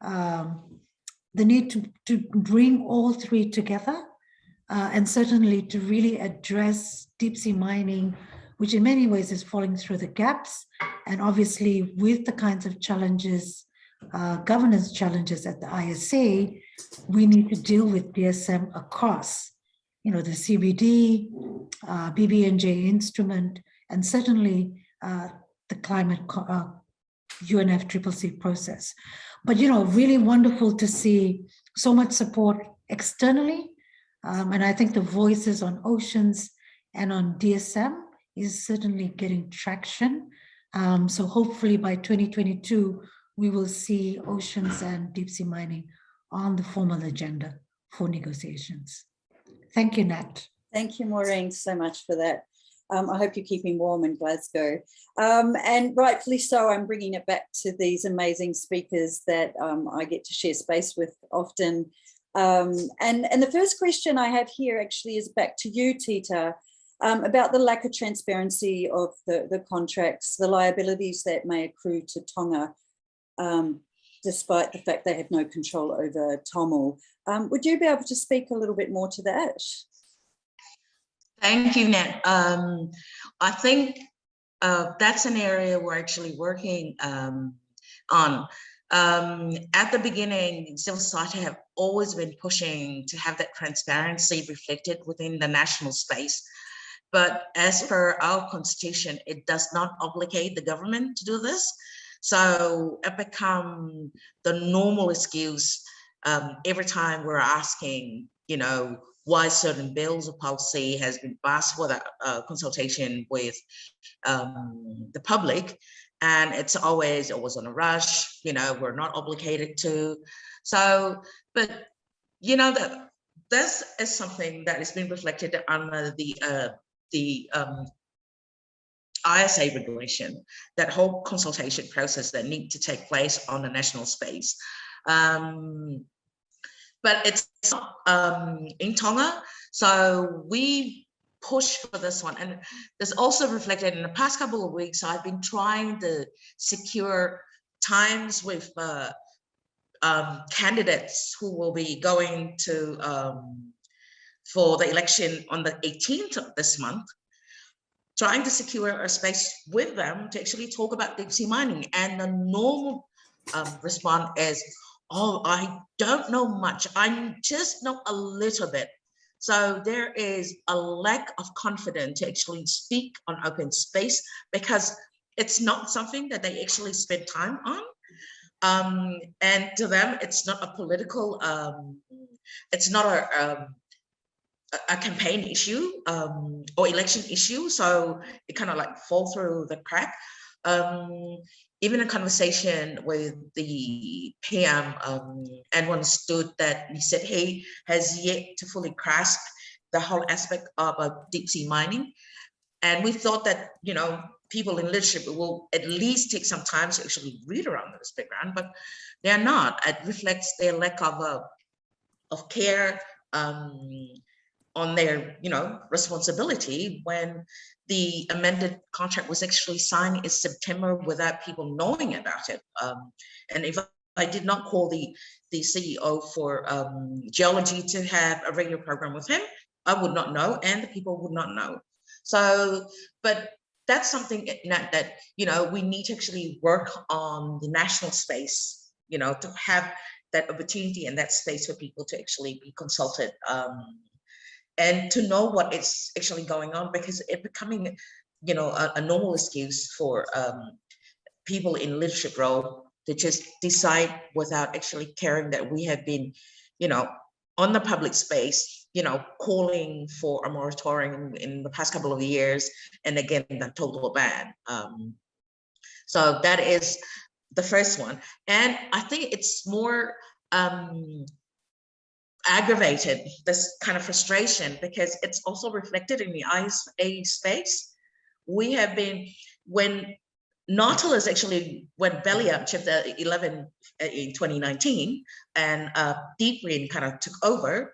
the need to bring all three together, and certainly to really address deep sea mining, which in many ways is falling through the gaps. And obviously with the kinds of challenges, governance challenges at the ISA, we need to deal with DSM across, the CBD, BBNJ instrument, and certainly the climate UNFCCC process. But, really wonderful to see so much support externally. And I think the voices on oceans and on DSM is certainly getting traction. So hopefully by 2022, we will see oceans and deep sea mining on the formal agenda for negotiations. Thank you, Nat. Thank you, Maureen, so much for that. I hope you're keeping warm in Glasgow. And rightfully so, I'm bringing it back to these amazing speakers that I get to share space with often. And the first question I have here actually is back to you, Tita, about the lack of transparency of the contracts, the liabilities that may accrue to Tonga, despite the fact they have no control over TOML. Would you be able to speak a little bit more to that? Thank you, Nat. I think that's an area we're actually working on. At the beginning, civil society have always been pushing to have that transparency reflected within the national space. But as per our constitution, it does not obligate the government to do this. So it becomes the normal excuse every time we're asking, why certain bills or policy has been passed without consultation with the public. And it's always on a rush, we're not obligated to. So, but, that this is something that has been reflected under the ISA regulation, that whole consultation process that need to take place on the national space. But it's not in Tonga, so we push for this one. And there's also reflected in the past couple of weeks, I've been trying to secure times with candidates who will be going to for the election on the 18th of this month, trying to secure a space with them to actually talk about deep sea mining. And the normal response is, oh, I don't know much. I just know a little bit. So there is a lack of confidence to actually speak on open space because it's not something that they actually spend time on. And to them, it's not a political, it's not a campaign issue or election issue. So it kind of like fall through the crack. Even a conversation with the PM, and understood that he said he has yet to fully grasp the whole aspect of deep sea mining. And we thought that, people in leadership will at least take some time to actually read around this background, but they're not. It reflects their lack of care on their, responsibility when the amended contract was actually signed in September without people knowing about it. And if I did not call the CEO for geology to have a regular program with him, I would not know, and the people would not know. So, but that's something that we need to actually work on the national space, to have that opportunity and that space for people to actually be consulted. And to know what is actually going on, because it becoming, a normal excuse for people in leadership role to just decide without actually caring that we have been, on the public space, calling for a moratorium in the past couple of years, and again, the total ban. So that is the first one. And I think it's more, aggravated, this kind of frustration, because it's also reflected in the ISA space. We have been, when Nautilus actually went belly up, chapter 11 in 2019, and Deep Green kind of took over,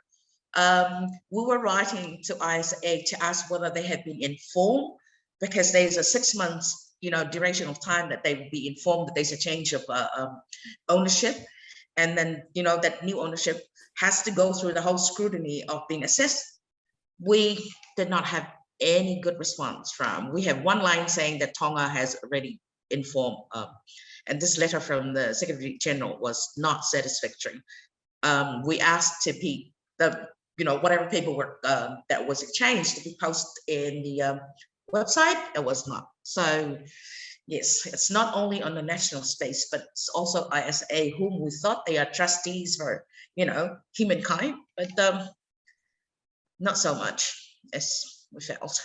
We were writing to ISA to ask whether they had been informed, because there's a 6 months, duration of time that they would be informed that there's a change of ownership. And then, that new ownership has to go through the whole scrutiny of being assessed. We did not have any good response from. We have one line saying that Tonga has already informed, and this letter from the Secretary General was not satisfactory. We asked to be whatever paperwork that was exchanged to be posted in the website. It was not. So yes, it's not only on the national space, but it's also ISA, whom we thought they are trustees for, humankind, but not so much as we felt.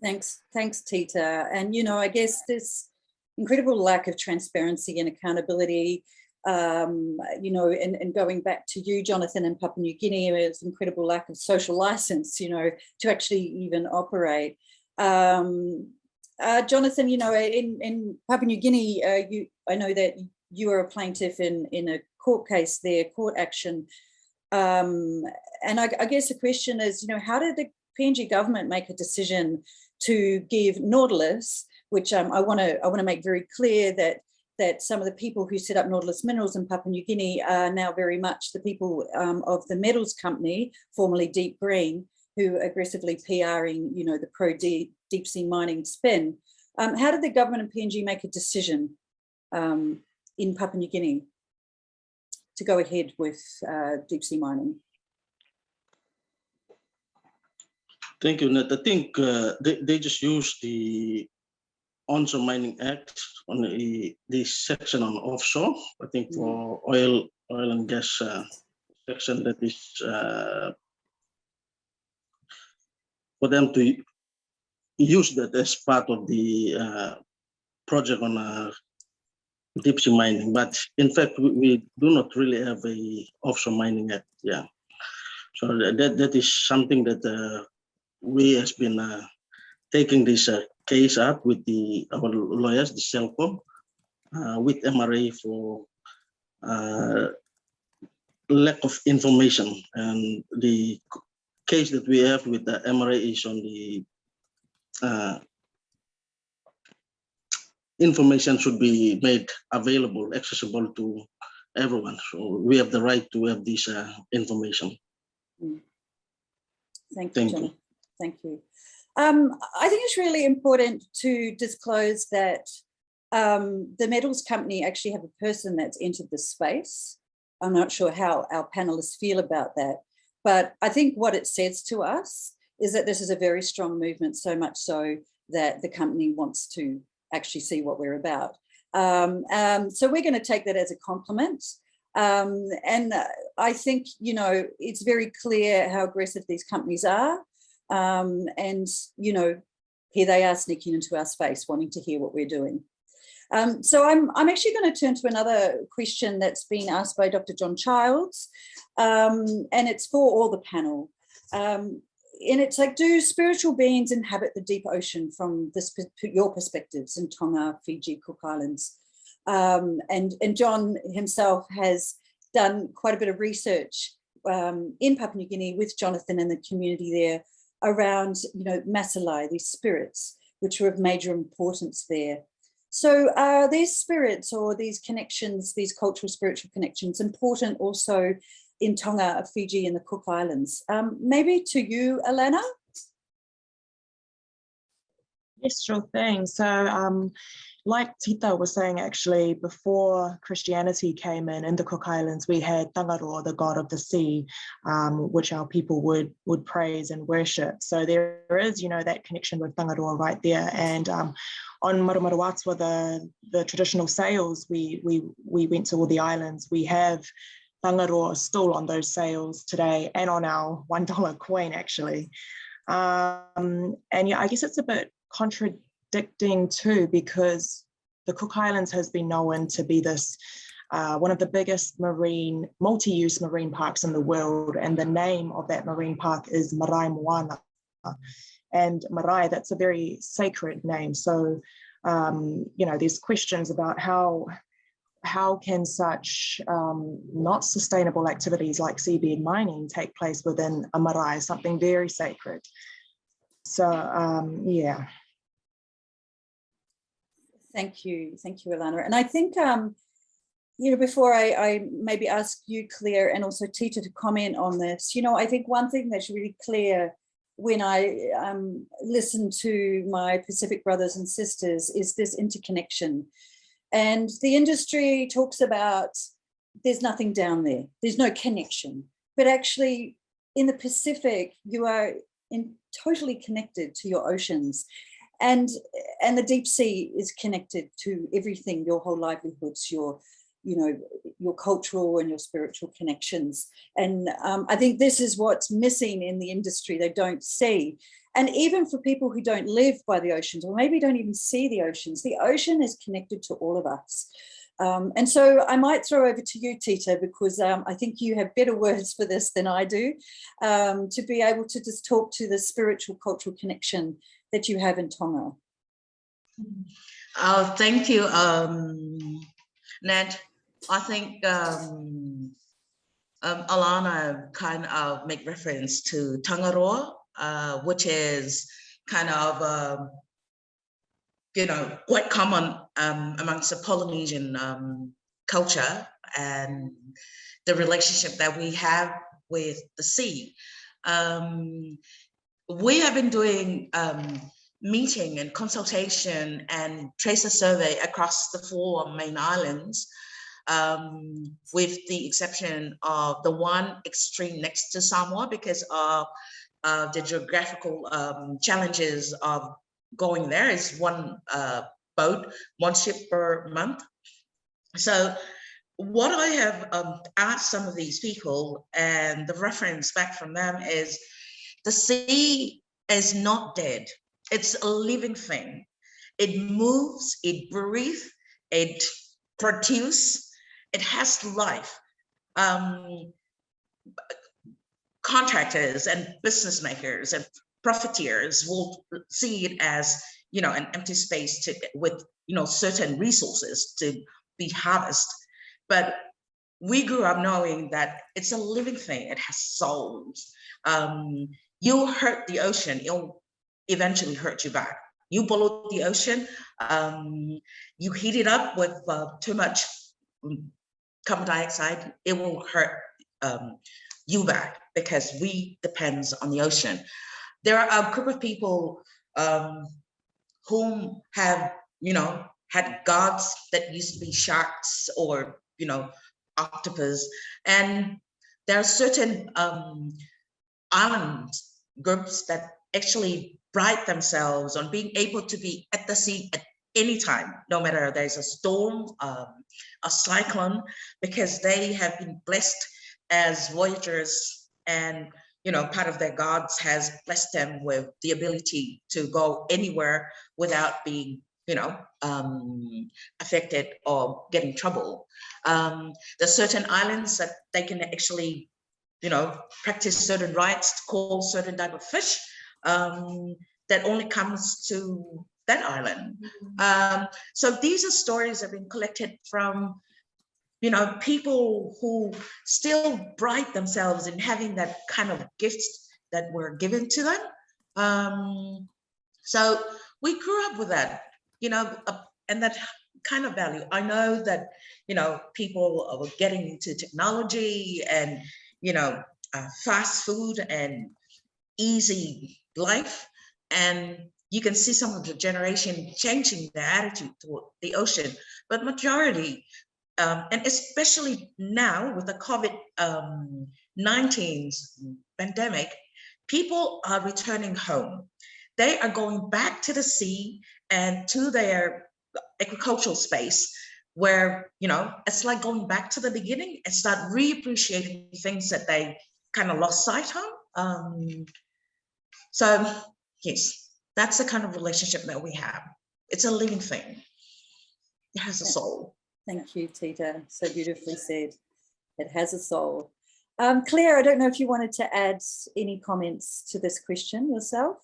Thanks, Tita. And, I guess this incredible lack of transparency and accountability, and going back to you, Jonathan, in Papua New Guinea, there's incredible lack of social license, to actually even operate. Jonathan, in Papua New Guinea, I know that you are a plaintiff in a court case there, court action. And I guess the question is, how did the PNG government make a decision to give Nautilus, which I want to make very clear that some of the people who set up Nautilus Minerals in Papua New Guinea are now very much the people of the metals company, formerly Deep Green, who are aggressively PRing, the pro-deep sea mining spin. How did the government of PNG make a decision in Papua New Guinea to go ahead with deep sea mining? Thank you, Nat. I think they just used the Onshore Mining Act on the section on offshore. I think for oil and gas section that is for them to use that as part of the project on deep sea mining. But in fact, we do not really have a offshore mining act. Yeah, so that is something that we has been taking this case up with our lawyers, the CELCO, with MRA for lack of information. And the case that we have with the MRA is on the information should be made available, accessible to everyone. So we have the right to have this information. Thank you, John. Thank you. I think it's really important to disclose that the metals company actually have a person that's entered the space. I'm not sure how our panelists feel about that, but I think what it says to us is that this is a very strong movement, so much so that the company wants to actually see what we're about. So we're going to take that as a compliment. And I think, it's very clear how aggressive these companies are. And, here they are sneaking into our space, wanting to hear what we're doing. So I'm actually going to turn to another question that's been asked by Dr. John Childs, and it's for all the panel. And it's like, do spiritual beings inhabit the deep ocean from your perspectives in Tonga, Fiji, Cook Islands? And John himself has done quite a bit of research in Papua New Guinea with Jonathan and the community there around, Masalai, these spirits, which are of major importance there. So are these spirits or these connections, these cultural spiritual connections, important also in Tonga, Fiji, and the Cook Islands? Maybe to you, Alanna? Yes, sure thing. So like Tita was saying, actually, before Christianity came in the Cook Islands, we had Tangaroa, the god of the sea, which our people would praise and worship. So there is, that connection with Tangaroa right there. And on Marumaruatua, the traditional sails, we went to all the islands. We have Tangaroa still on those sails today and on our $1 coin, actually. And yeah, I guess it's a bit contradicting too, because the Cook Islands has been known to be this one of the biggest multi-use marine parks in the world, and the name of that marine park is Marae Moana. And Marae, that's a very sacred name. So, there's questions about how how can such not sustainable activities like seabed mining take place within a marae, something very sacred? So, yeah. Thank you, Alanna. And I think, before I maybe ask you, Claire, and also Tita to comment on this, I think one thing that's really clear when I listen to my Pacific brothers and sisters is this interconnection. And the industry talks about there's nothing down there, there's no connection. But actually, in the Pacific, you are totally connected to your oceans. And the deep sea is connected to everything, your whole livelihoods, your cultural and your spiritual connections. And I think this is what's missing in the industry, they don't see. And even for people who don't live by the oceans, or maybe don't even see the ocean is connected to all of us. And so I might throw over to you, Tita, because I think you have better words for this than I do, to be able to just talk to the spiritual, cultural connection that you have in Tonga. Oh, thank you, Nat. I think Alanna kind of make reference to Tangaroa, which is kind of, quite common amongst the Polynesian culture and the relationship that we have with the sea. We have been doing meeting and consultation and tracer survey across the 4 main islands, with the exception of the one extreme next to Samoa because of the geographical challenges of going there. Is one boat, one ship per month. So what I have asked some of these people, and the reference back from them is, the sea is not dead. It's a living thing. It moves, it breathes, it produces, it has life. Contractors and business makers and profiteers will see it as, an empty space with certain resources to be harvested. But we grew up knowing that it's a living thing. It has souls. You hurt the ocean, it'll eventually hurt you back. You pollute the ocean, you heat it up with too much carbon dioxide, it will hurt you back, because we depend on the ocean. There are a group of people whom have, had gods that used to be sharks or, octopus. And there are certain island groups that actually pride themselves on being able to be at the sea at any time, no matter there's a storm, a cyclone, because they have been blessed as voyagers, and part of their gods has blessed them with the ability to go anywhere without being affected or get in trouble. There's certain islands that they can actually practice certain rites to call certain type of fish that only comes to that island. So these are stories that have been collected from people who still pride themselves in having that kind of gifts that were given to them. So we grew up with that, and that kind of value. I know that, people are getting into technology and, fast food and easy life. And you can see some of the generation changing their attitude toward the ocean, but majority, and especially now with the COVID-19 pandemic, people are returning home. They are going back to the sea and to their agricultural space where, it's like going back to the beginning and start reappreciating things that they kind of lost sight of. So yes, that's the kind of relationship that we have. It's a living thing. It has a soul. Thank you, Tita. So beautifully said. It has a soul. Claire, I don't know if you wanted to add any comments to this question yourself.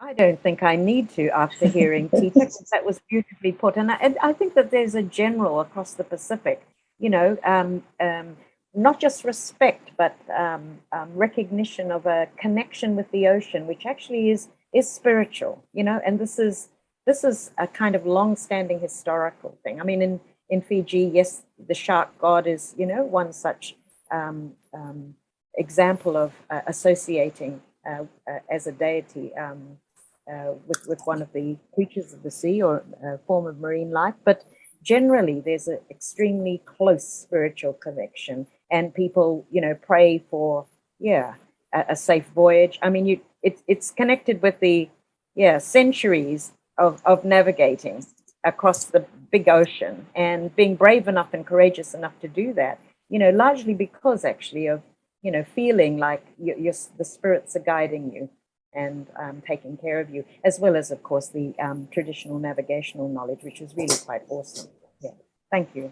I don't think I need to after hearing Tita, because that was beautifully put. And I think that there's a general across the Pacific, you know, not just respect, but recognition of a connection with the ocean, which actually is spiritual, you know, and this is a kind of long-standing historical thing. I mean, in Fiji, yes, the shark god is, you know, one such example of associating as a deity with one of the creatures of the sea or a form of marine life. But generally, there's an extremely close spiritual connection, and people, you know, pray for, a safe voyage. I mean, it's connected with the, centuries of navigating across the big ocean and being brave enough and courageous enough to do that, you know, largely because actually of, you know, feeling like the spirits are guiding you and taking care of you, as well as, of course, the traditional navigational knowledge, which is really quite awesome. Yeah, thank you.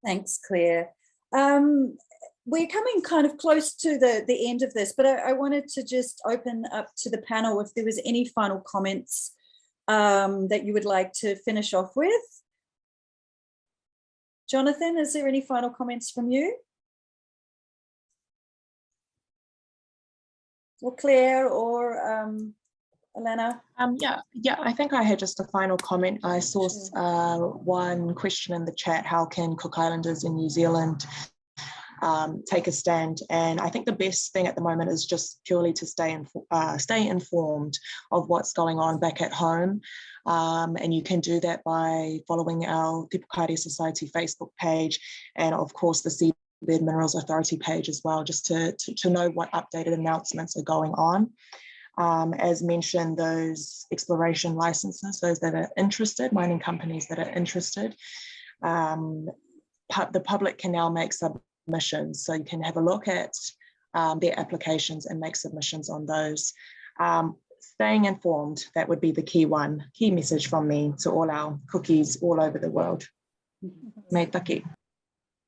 Thanks, Claire. We're coming kind of close to the end of this, but I wanted to just open up to the panel if there was any final comments that you would like to finish off with. Jonathan, is there any final comments from you? Or Claire or Alanna? Yeah, I think I had just a final comment. I saw one question in the chat: how can Cook Islanders in New Zealand take a stand? And I think the best thing at the moment is just purely to stay informed of what's going on back at home. And you can do that by following our Ipukarea Society Facebook page, and of course the Seabed Minerals Authority page as well, just to know what updated announcements are going on. As mentioned, those exploration licenses, those that are interested, mining companies that are interested, the public can now make submissions. So you can have a look at their applications and make submissions on those. Staying informed, that would be the key message from me to all our cookies all over the world. Me taki.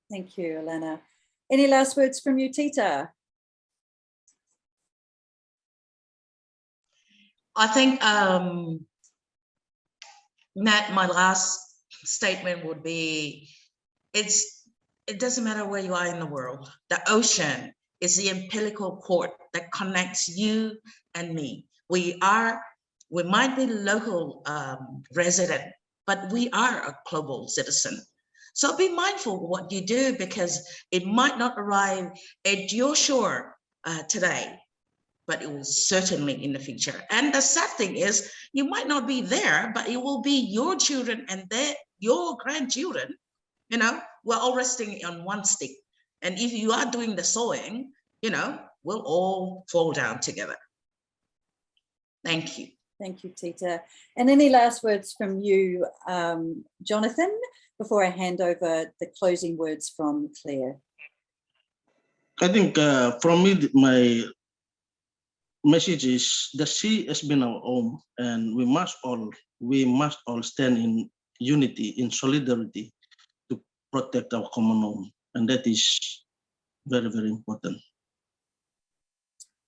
Thank you, Alanna. Any last words from you, Tita? I think, Nat, my last statement would be, it doesn't matter where you are in the world. The ocean is the umbilical cord that connects you and me. We might be local resident, but we are a global citizen. So be mindful of what you do, because it might not arrive at your shore today, but it will certainly in the future. And the sad thing is, you might not be there, but it will be your children and your grandchildren. You know, we're all resting on one stick. And if you are doing the sowing, you know, we'll all fall down together. Thank you. Thank you, Tita. And any last words from you, Jonathan, before I hand over the closing words from Claire? I think from me, my message is the sea has been our home, and we must all stand in unity, in solidarity, to protect our common home, and that is very, very important.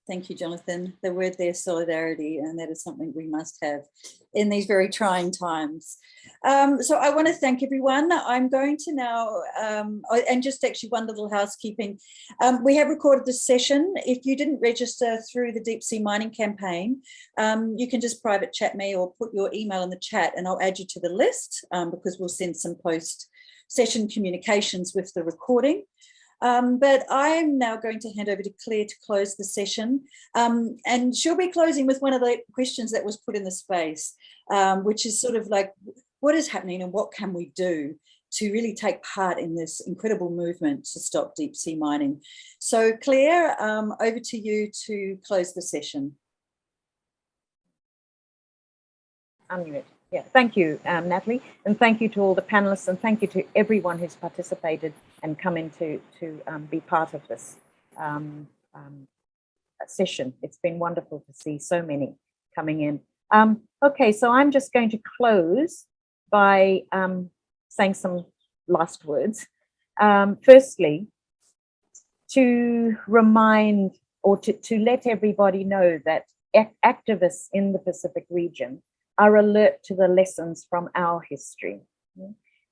Thank you, Jonathan. The word there, solidarity, and that is something we must have in these very trying times. So I want to thank everyone. I'm going to now, and just actually one little housekeeping. We have recorded this session. If you didn't register through the Deep Sea Mining campaign, you can just private chat me or put your email in the chat and I'll add you to the list, because we'll send some post-session communications with the recording. But I'm now going to hand over to Claire to close the session, and she'll be closing with one of the questions that was put in the space, which is sort of like, what is happening and what can we do to really take part in this incredible movement to stop deep sea mining? So Claire, over to you to close the session. Unmute. Yeah, thank you, Natalie, and thank you to all the panelists, and thank you to everyone who's participated and come in to be part of this session. It's been wonderful to see so many coming in. Okay, so I'm just going to close by saying some last words. Firstly, to remind or to let everybody know that activists in the Pacific region are alert to the lessons from our history.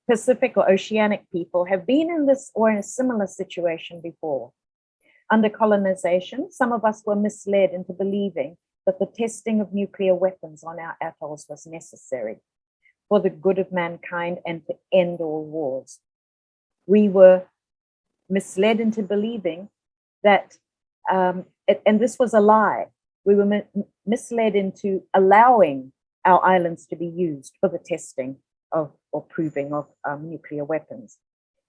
Pacific or oceanic people have been in this or in a similar situation before. Under colonization, some of us were misled into believing that the testing of nuclear weapons on our atolls was necessary for the good of mankind and to end all wars. We were misled into believing that, and this was a lie, we were misled into allowing our islands to be used for the testing of or proving of nuclear weapons.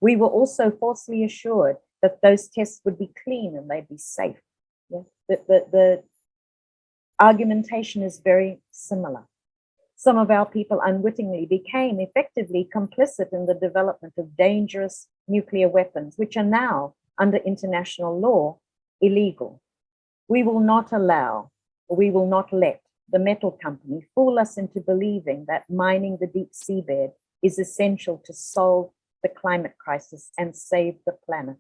We were also falsely assured that those tests would be clean and they'd be safe. Yeah? The argumentation is very similar. Some of our people unwittingly became effectively complicit in the development of dangerous nuclear weapons, which are now, under international law, illegal. We will not allow, or we will not let the metal company fool us into believing that mining the deep seabed is essential to solve the climate crisis and save the planet.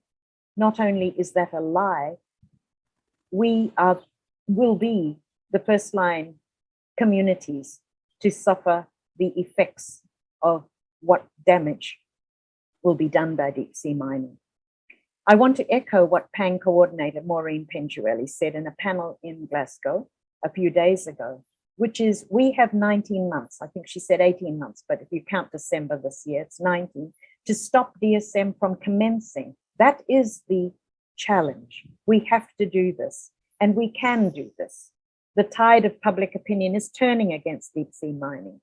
Not only is that a lie, we will be the first line communities to suffer the effects of what damage will be done by deep sea mining. I want to echo what PANG coordinator Maureen Penjueli said in a panel in Glasgow a few days ago, which is we have 19 months, I think she said 18 months, but if you count December this year, it's 19, to stop DSM from commencing. That is the challenge. We have to do this, and we can do this. The tide of public opinion is turning against deep sea mining.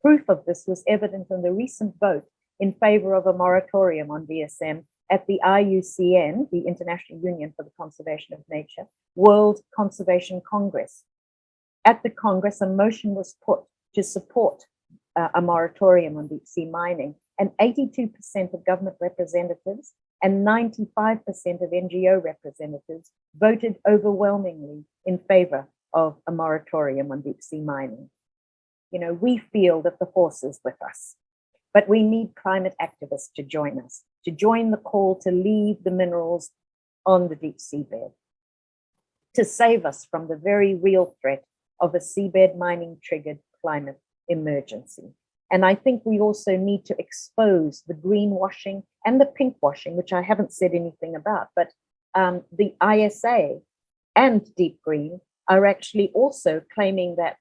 Proof of this was evident in the recent vote in favor of a moratorium on DSM at the IUCN, the International Union for the Conservation of Nature, World Conservation Congress. At the Congress, a motion was put to support a moratorium on deep sea mining, and 82% of government representatives and 95% of NGO representatives voted overwhelmingly in favor of a moratorium on deep sea mining. You know, we feel that the force is with us, but we need climate activists to join us, to join the call to leave the minerals on the deep seabed, to save us from the very real threat of a seabed mining triggered climate emergency. And I think we also need to expose the greenwashing and the pinkwashing, which I haven't said anything about, but the ISA and Deep Green are actually also claiming that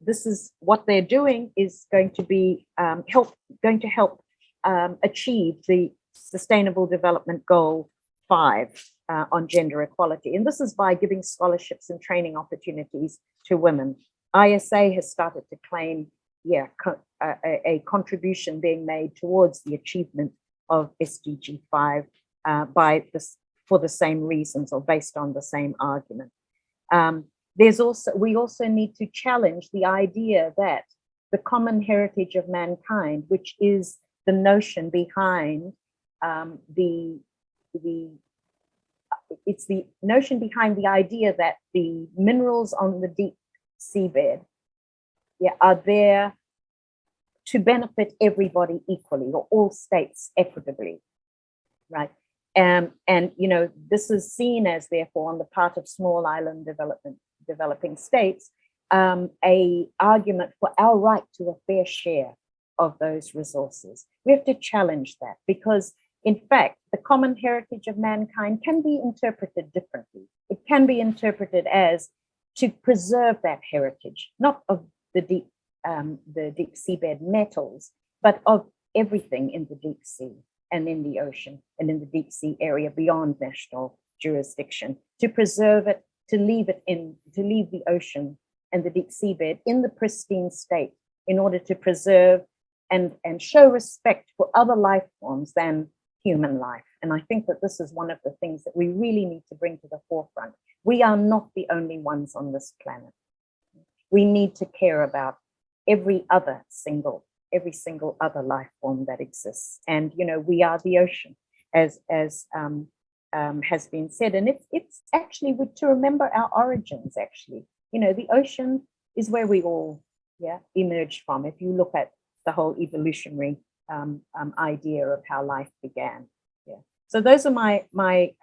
this is what they're doing is going to be going to help achieve the Sustainable Development Goal 5 on gender equality. And this is by giving scholarships and training opportunities to women. ISA has started to claim, a contribution being made towards the achievement of SDG 5 for the same reasons or based on the same argument. We also need to challenge the idea that the common heritage of mankind, which is the notion behind it's the notion behind the idea that the minerals on the deep seabed are there to benefit everybody equally or all states equitably, right? And you know, this is seen as therefore on the part of small island developing states, a argument for our right to a fair share of those resources. We have to challenge that because in fact, the common heritage of mankind can be interpreted differently. It can be interpreted as to preserve that heritage, not of the deep seabed metals, but of everything in the deep sea and in the ocean and in the deep sea area beyond national jurisdiction, to preserve it, to leave the ocean and the deep seabed in the pristine state in order to preserve and show respect for other life forms than human life. And I think that this is one of the things that we really need to bring to the forefront. We are not the only ones on this planet. We need to care about every single other life form that exists. And, you know, we are the ocean, as has been said. And it's actually to remember our origins, actually. You know, the ocean is where we all emerged from. If you look at the whole evolutionary idea of how life began. So those are my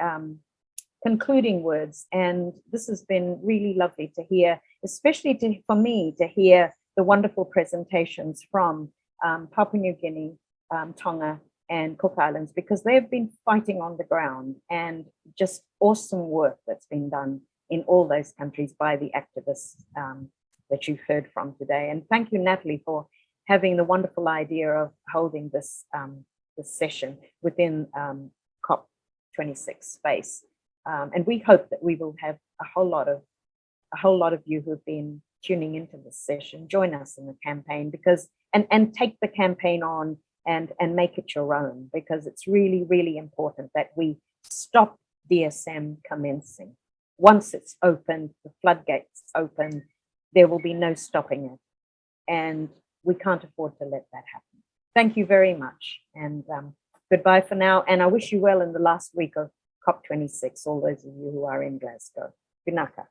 concluding words. And this has been really lovely to hear, especially for me to hear the wonderful presentations from Papua New Guinea, Tonga, and Cook Islands, because they've been fighting on the ground, and just awesome work that's been done in all those countries by the activists that you've heard from today. And thank you, Natalie, for having the wonderful idea of holding this, this session within COP26 space. And we hope that we will have a whole lot of you who have been tuning into this session join us in the campaign, because and take the campaign on and make it your own, because it's really, really important that we stop DSM commencing. Once it's opened, the floodgates open, there will be no stopping it. And we can't afford to let that happen. Thank you very much. And goodbye for now. And I wish you well in the last week of COP26, all those of you who are in Glasgow. Vinaka.